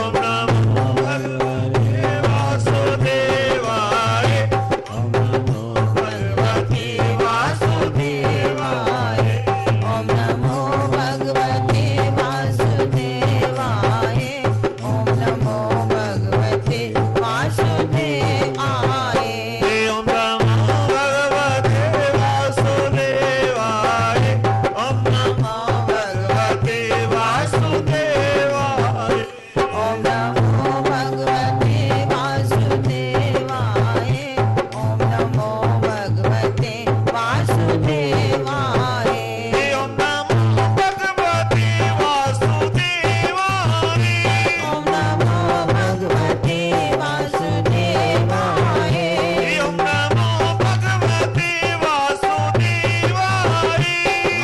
ओम नमो भगवते वासुदेवाय ओम नमो भगवते वासुदेवाय ओम नमो भगवते वासुदेवाय ओम नमो भगवते वासुदेवाय ओम नमो भगवते वासुदेवाय ओम नमो भगवते वासुदेवाय ओम नमो भगवते वासुदेवाय ओम नमो भगवते वासुदेवाय ओम नमो भगवते वासुदेवाय ओम नमो भगवते वासुदेवाय ओम नमो भगवते वासुदेवाय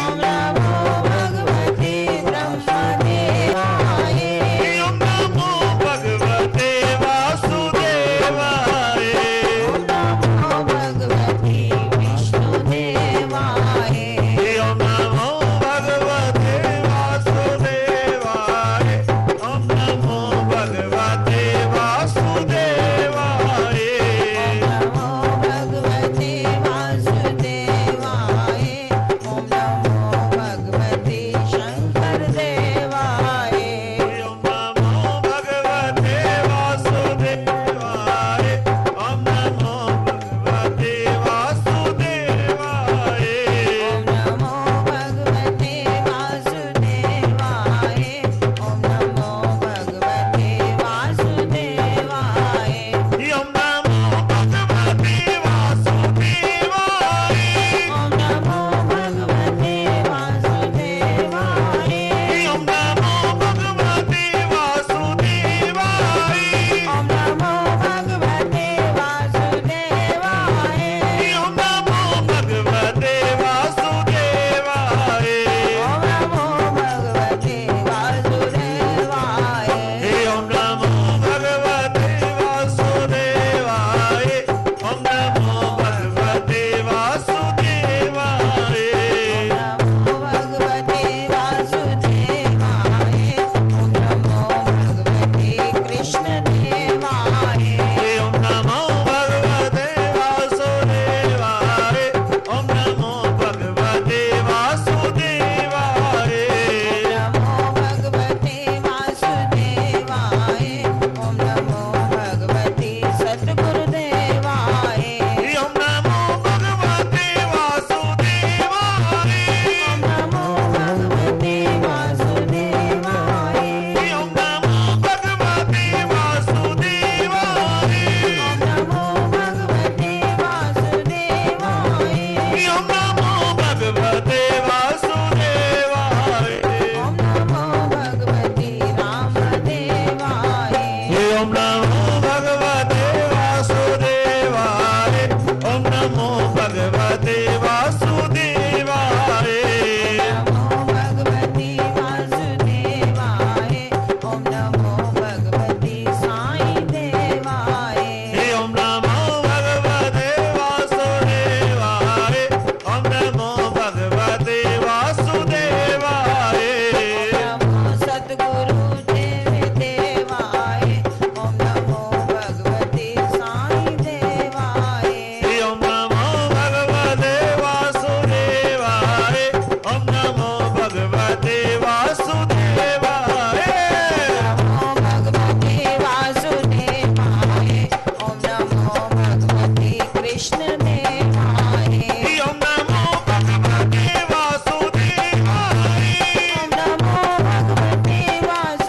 ओम नमो भगवते ब्रह्मदेवाय ओम नमो भगवते वासुदेवाय ओम नमो भगवते विष्णुदेवाय ओम नमो भगवते वासुदेवाय ओम नमो भगवते वासुदेवाय ओम नमो भगवते वासुदेवाय ओम नमो भगवते शंकर देवाय ओम नमो भगवते वासुदेवाय ओम नमो भगवते वासुदेवाय ओम नमो भगवते वासुदेवाय ओम नमो भगवते वासुदेवाय ओम नमो भगवते वासुदेवाय ओम नमो भगवते वासुदेवाय ओम नमो भगवते वासुदेवाय ओम नमो भगवते वासुदेवाय ओम नमो भगवते वासुदेवाय ओम नमो भगवते वासुदेवाय ओम नमो भगवते वासुदेवाय ओम नमो भगवते वासुदेवाय नमो भगवते वासुदेवाय ओम नमो भगवते कृष्ण देवाय ओम नमो भगवते वासुदेवाय ओम नमो भगवते वासुदेवाय नमो भगवते वासुदेवाय ओम नमो भगवते सद्गुरुदेवाय ओम नमो भगवते वासुदेवाय ओम नमो भगवते वासुदेवाय ओम नमो भगवते वासुदेवाय ओम नमो भगवते वासुदेवाय ओम नमो भगवते वासुदेवाय ओम नमो भगवते रामदेवाय ओम नमो भगवते वासुदेवाय ओम नमो भगवते वासुदेवाय नमो भगवते वासुदेवाय ओम नमो भगवते साई देवाय ओम नमो भगवते वासुदेवाय ओम नमो भगवते वासुदेवाय नमो सद्गुरु देव देवाय ओम नमो भगवते साई देवाय ओम नमो भगवते वासुदेवाय ओम नमो भगवते वासुदेवाय नमो भगवते वासुदेवाय ओम नमो भगवते कृष्ण देवाय ओम नमो भगवते वासुदेवाय ओम नमो भगवते वासुदेवाय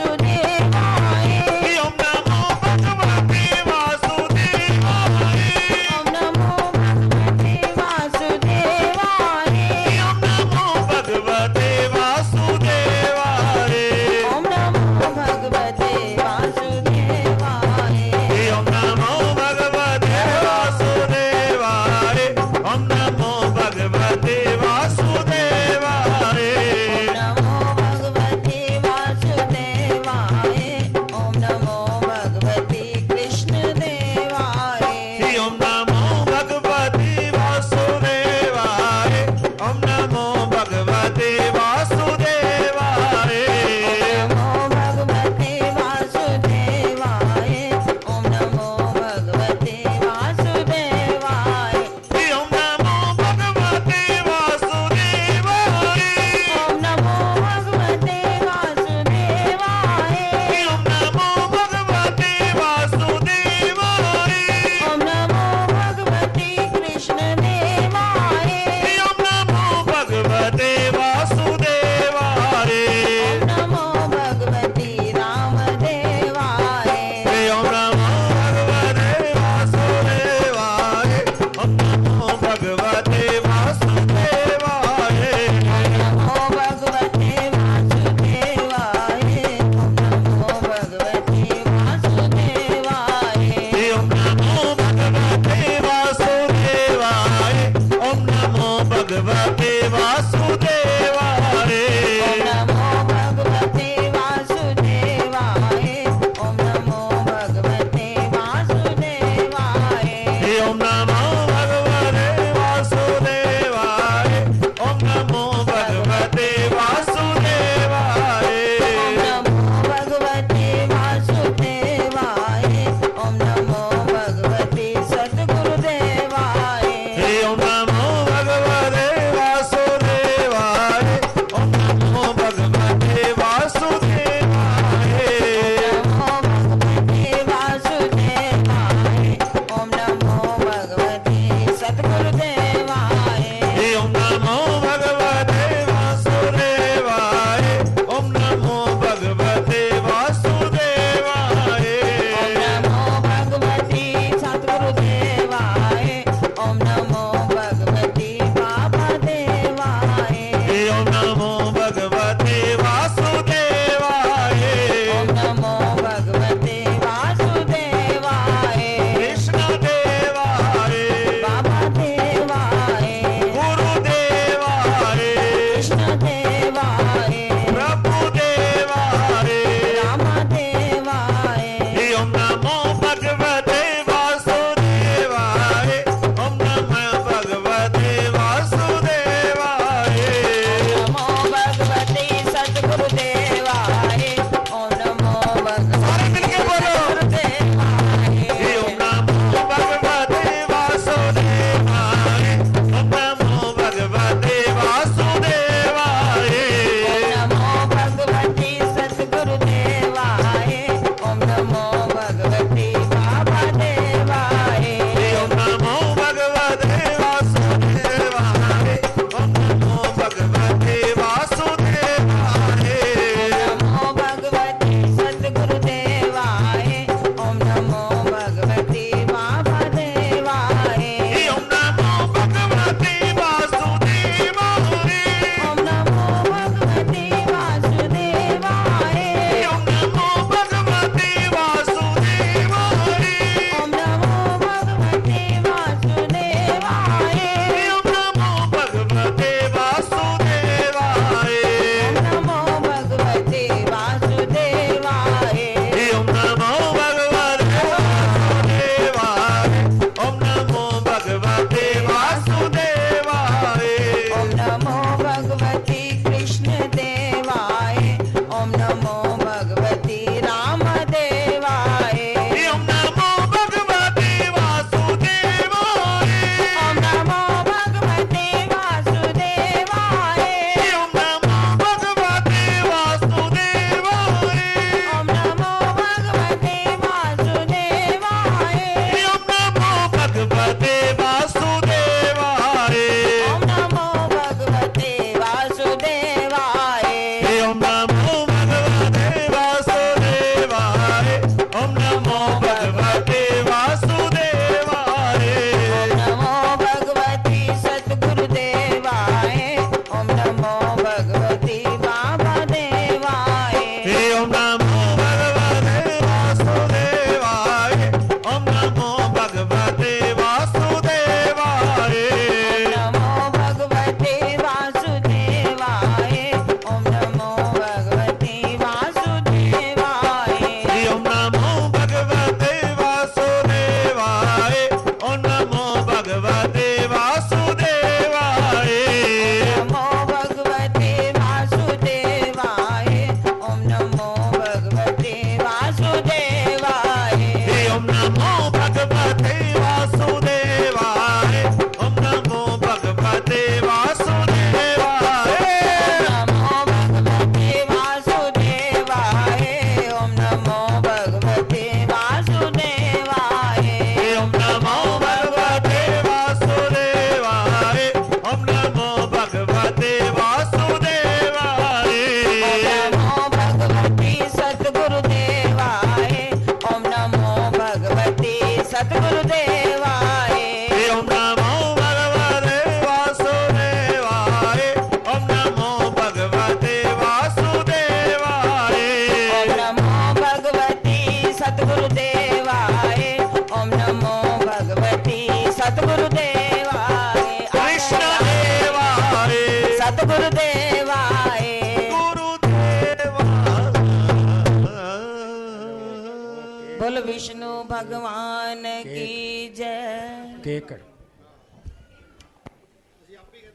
बोल विष्णु भगवान की जय। केकर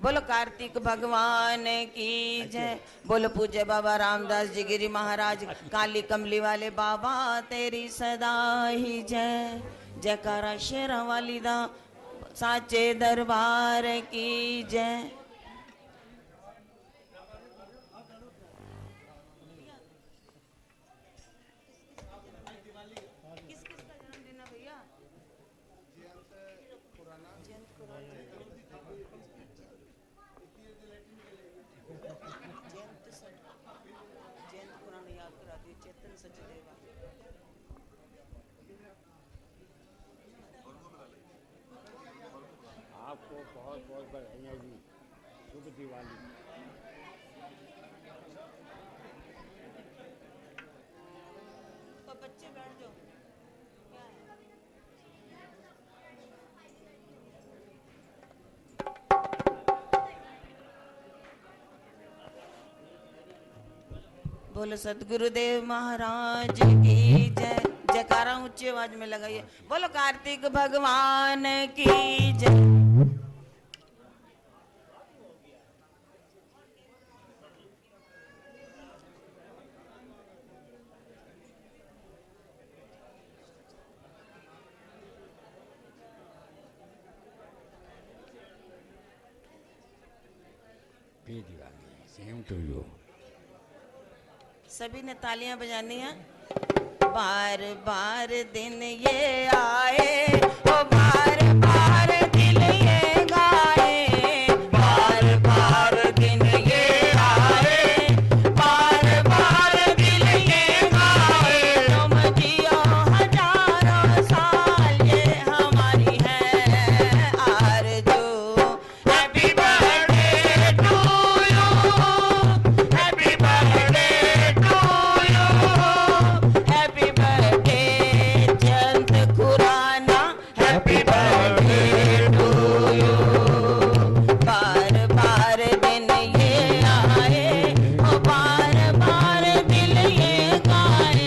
बोलो कार्तिक भगवान की जय। बोलो पूज्य बाबा रामदास जी गिरी महाराज काली कमली वाले बाबा तेरी सदा ही जय। जयकारा शेरा वाली दा साचे दरबार की जय। आपको बहुत बहुत बधाइयाँ जी, शुभ दिवाली। तो बच्चे बैठ जाओ। बोलो सतगुरुदेव महाराज की जय। जयकारा ऊंची आवाज में लगाइए। बोलो कार्तिक भगवान की जय। Same to you. सभी ने तालियां बजानी है। बार बार दिन ये आए, ओ बार बार दिल ये गाए। बार बार दिन ये आए, बार बार दिल ये गाए। तुम जियो हजारों साल ये हमारी है आरज़ू। Happy birthday to you, happy birthday to you, happy birthday Jayant Khurana, happy birthday to you. बार बार दिन ये आए, ओ बार बार दिल ये गाए।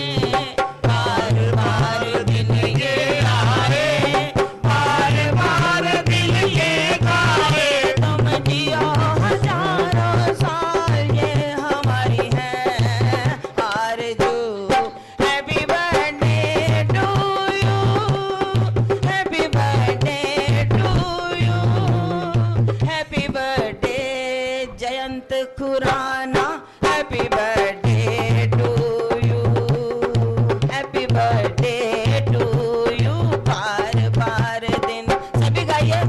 बार बार दिन ये आए, बार बार दिल ये गाए। तुम जियो हजारों साल ये हमारी है आरज़ू। Happy birthday to you, happy birthday to you, happy birthday Jayant Khurana, happy birthday to you, happy birthday to you. बार बार दिन सभी गाइए।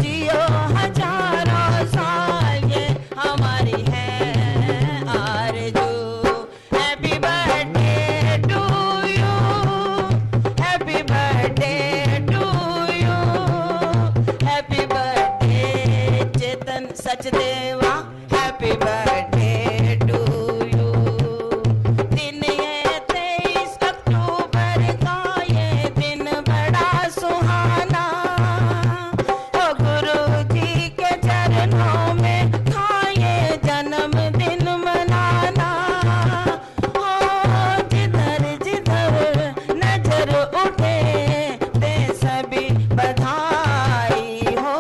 जियो हजारों साल ये हमारी है आरज़ू। Happy birthday to you, happy birthday to you, happy birthday Chetan Sachdeva, happy birthday to you. दिन ये 23 अक्टूबर का ये दिन बड़ा सुहाना। ओ गुरु जी के चरणों में था ये जन्मदिन मनाना। ओ जिधर जिधर नजर उठे दे सभी बधाई हो।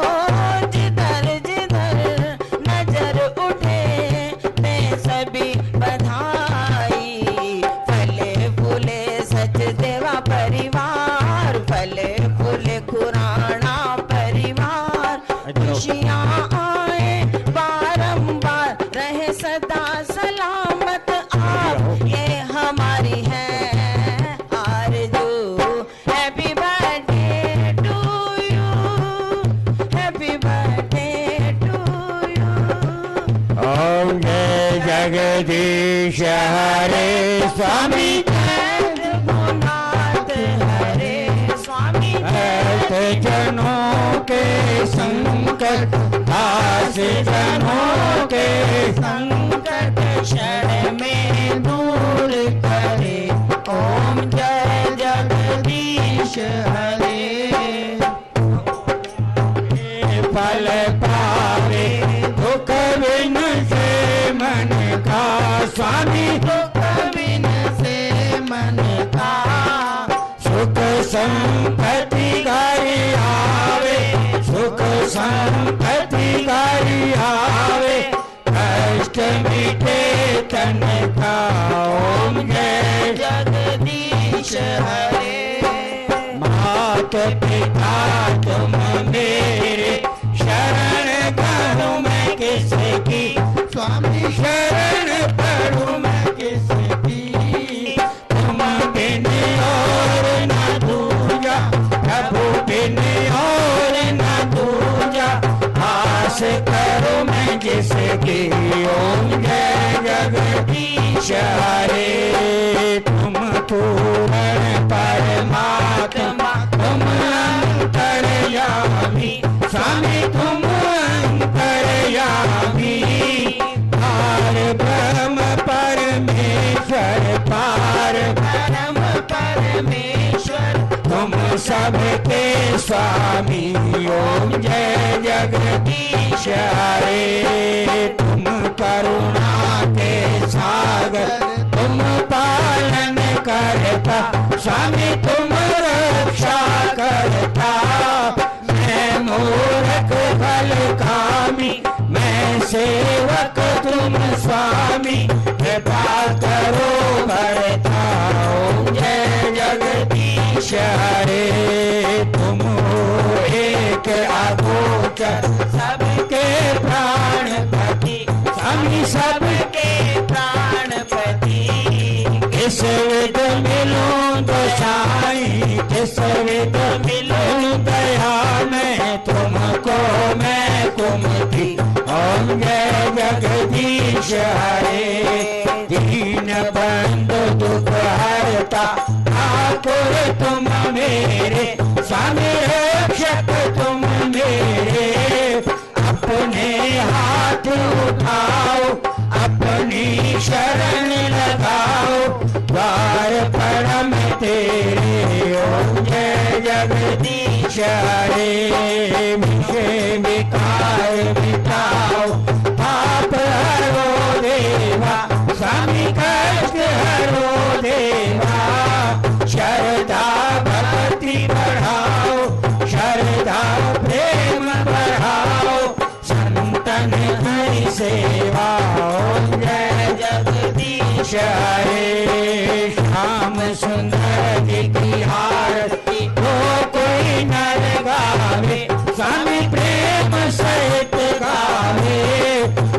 जिधर जिधर नजर उठे दे सभी बधाई। फले फूले सचदेवा परिवार, फले फूले खुराना परिवार। खुशियाँ आए बारंबार, रहे सदा सलामत आप ये हमारी है आरज़ू। Happy birthday to you, happy birthday to you. Om Jai Jagdish हरे स्वामी, रघुनाथ हरे स्वामी। ऐत जनों के संकट, दास जनों के संकट क्षण में दूर करे। ओम जय जगदीश हरे। फल पावे दुख बिन से मन का स्वामी दुख बिन से मन का सुख संपत्ति गारी आवे, सुख संपत्ति गारी आवे, कष्ट मिटे तन का। ओम जय जगदीश हरे। मात पिता तुम मेरे, शरण करूं मैं किसकी, स्वामी शरण पढ़ूं मैं किसकी, तुम बिन और न दूजा, प्रभु बिन और न दूजा, आस करो मैं जिसकी। ओम जय जगदीश हरे। तुम पूर्ण परमात्मा, तुम अंतर्यामी, स्वामी तुम अंतर्यामी, पार ब्रह्म परमेश्वर, पार परम परमेश्वर तुम सबके स्वामी। ओम जय जगदीश हरे। तुम करुणा के सागर, तुम पालन करता, स्वामी तुम रक्षा करता। मैं मूर्ख फल कामी, मैं सेवक तुम स्वामी, कृपा करो भरता। ओम जय जगदीश हरे। तुम एक अगोचर, सबके प्राणपति, स्वामी सबके प्राणपति। किस विध मिलूं दशाई, किस विध मिलूं दया मैं तुमको, मैं कुमति। ओम जय जगदीश हरे। दीन बंधु दुख हरता, ठाकुर तुम मेरे, स्वामी रक्षक तुम मेरे। अपने हाथ उठाओ, अपनी शरण लगाओ, द्वार परम तेरे। ओम जय जगदीश हरे। विषय विकार मिटाओ, पाप हरो देवा, स्वामी कष्ट हरो देवा। श्रद्धा भक्ति बढ़ाओ, श्रद्धा प्रेम बढ़ाओ, संतन की सेवा। ओम जय जगदीश हरे। श्याम सुंदर की आरती हो कोई नर गावे, स्वामी प्रेम सहित गावे।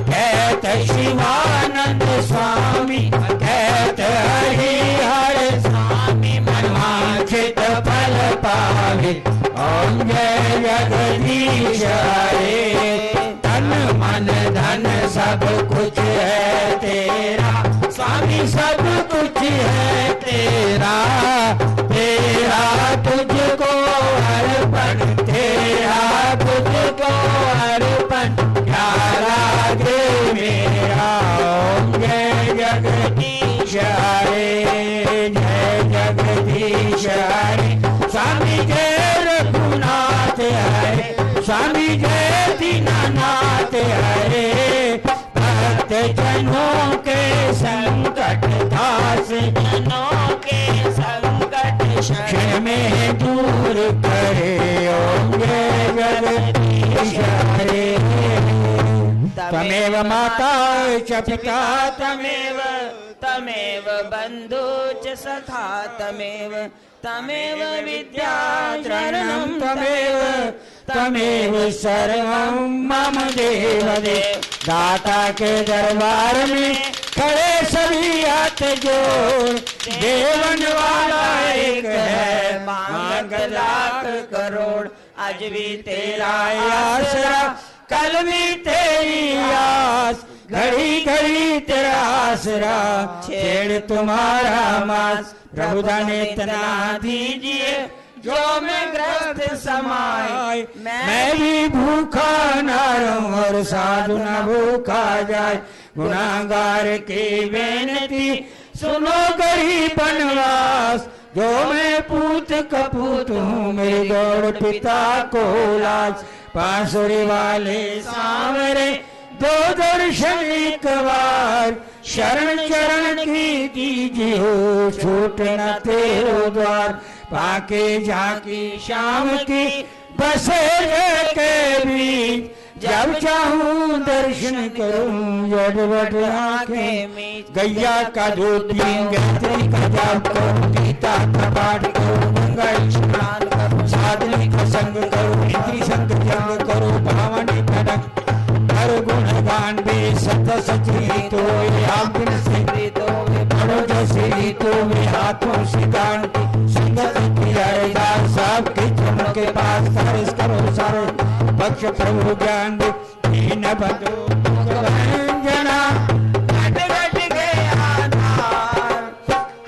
कहत शिवानंद स्वामी, कहत हरिहर स्वामी, मनवांछित फल पावे। ओम जय जगदीश हरे। तन मन धन सब कुछ है तेरा, स्वामी सब कुछ है तेरा। तेरा तुझको अर्पण, तेरा तुझको अर्पण, प्यारा गे मेरा। ओम जय जगदीश हरे। जय जगदीश हरे। स्वामी जय रघुनाथ हरे, स्वामी जय दीनानाथ हरे। भक्त जनों के संकट दास, जनों के संकट क्षण में दूर करे। ओम जय जगदीश हरे। त्वमेव माता च पिता, तमेव तमेव बंधु च सखा, तमेव तमेव विद्या शरणं, तमेव तमेव सर्वं मम देव देव। दाता के दरबार में खड़े सभी हाथ जोड़, देवन वाला एक है, मांग लाख करोड़। आज भी तेरा आसरा, कल भी तेरी आस, घड़ी घड़ी तेरा आसरा, छेड़ तुम्हारा मास। प्रभु दाने इतना दीजिए जो मैं ग्रस्त समाए, मैं भी भूखा न रहूं और साधु न भूखा जाए। गुनाहगार की बेनती सुनो गरीब बनवास, जो मैं पूत कपूत हूँ मेरे गौड़ पिता को लाज। बांसुरी वाले सांवरे दो दर्शन एक बार, शरण चरण की दीजिए हो छूट न तेरो द्वार पाके झांकी शाम की बसे के बीच जब चाहूं दर्शन करूं जड़वट आंखें में गैया का दूध पीऊं गायत्री का जाप करूं गीता का पाठ करूं गंगा स्नान करूं साधनी का संग करूं इंद्री संग जंग करूं भावनी कनक हर गुण गान भी सत सची तो आत्म से तो बड़ो जैसे तो वे हाथों से गान संगत किया सब के चरण के पास सारिस करो सारे पक्ष प्रभु ज्ञान दीन बंधु जना घट घट के आधार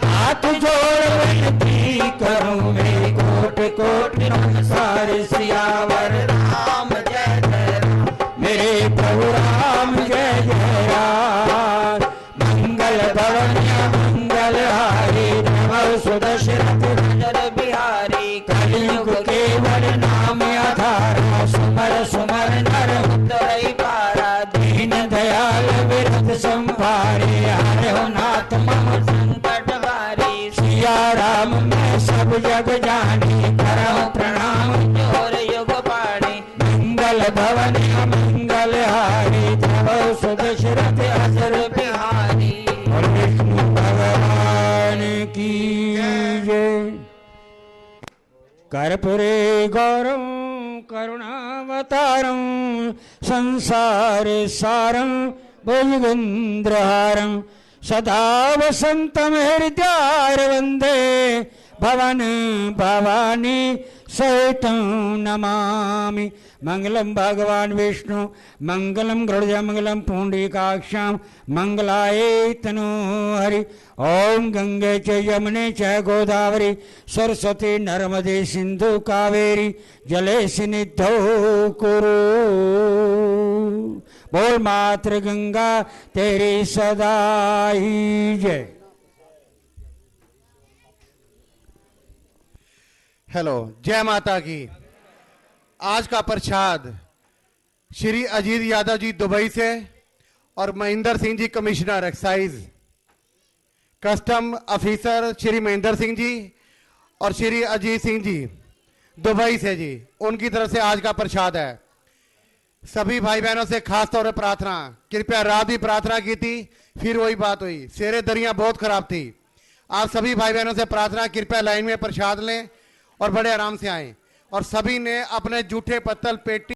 हाथ जोड़ विनती करूं मैं कोट कोट नमस्कार सियावर राम जय जय राम मेरे प्रभु राम जय जय राम मंगल भवन मंगल हारी नमः सुदशरथ नर बिहारी कलयुग केवल नाम आधार सुमर सुमर नर उतरई पारा दीन दयाल विरत संभारे हरे नाथ मम संकट भारी सिया राम मैं सब जग जानी करहु प्रणाम जोर युग पाणी मंगल भवन मंगल हारी जय सुदशरथ असुर बिहारी और विष्णु भगवान की जय। कर्पूरे गौरम करुणावतारं संसारे सारं भुजगेन्द्रहारं सदा वसन्तं हृदयार वन्दे भवन भवानी सहितं नमामि मंगलम भगवान विष्णु मंगलम गरुड़ मंगलम पुंडरीकाक्षां मंगलाय तनो हरि ओम गंगे च यमुने च गोदावरी सरस्वती नर्मदे सिंधु कावेरी जले सिनिधौ कुरु बोल मात्र गंगा तेरी सदा ही जय। हेलो, जय माता की। आज का प्रसाद श्री अजीत यादव जी दुबई से और Mahendra Singh ji commissioner excise custom officer Shri Mahendra Singh ji और श्री अजीत सिंह जी दुबई से जी, उनकी तरफ से आज का प्रसाद है। सभी भाई बहनों से खास तौर पर प्रार्थना, कृपया रात भी प्रार्थना की थी, फिर वही बात हुई, शेरे दरियां बहुत खराब थी। आप सभी भाई बहनों से प्रार्थना, कृपया लाइन में प्रसाद लें और बड़े आराम से आएं। और सभी ने अपने जूठे पत्तल पेटी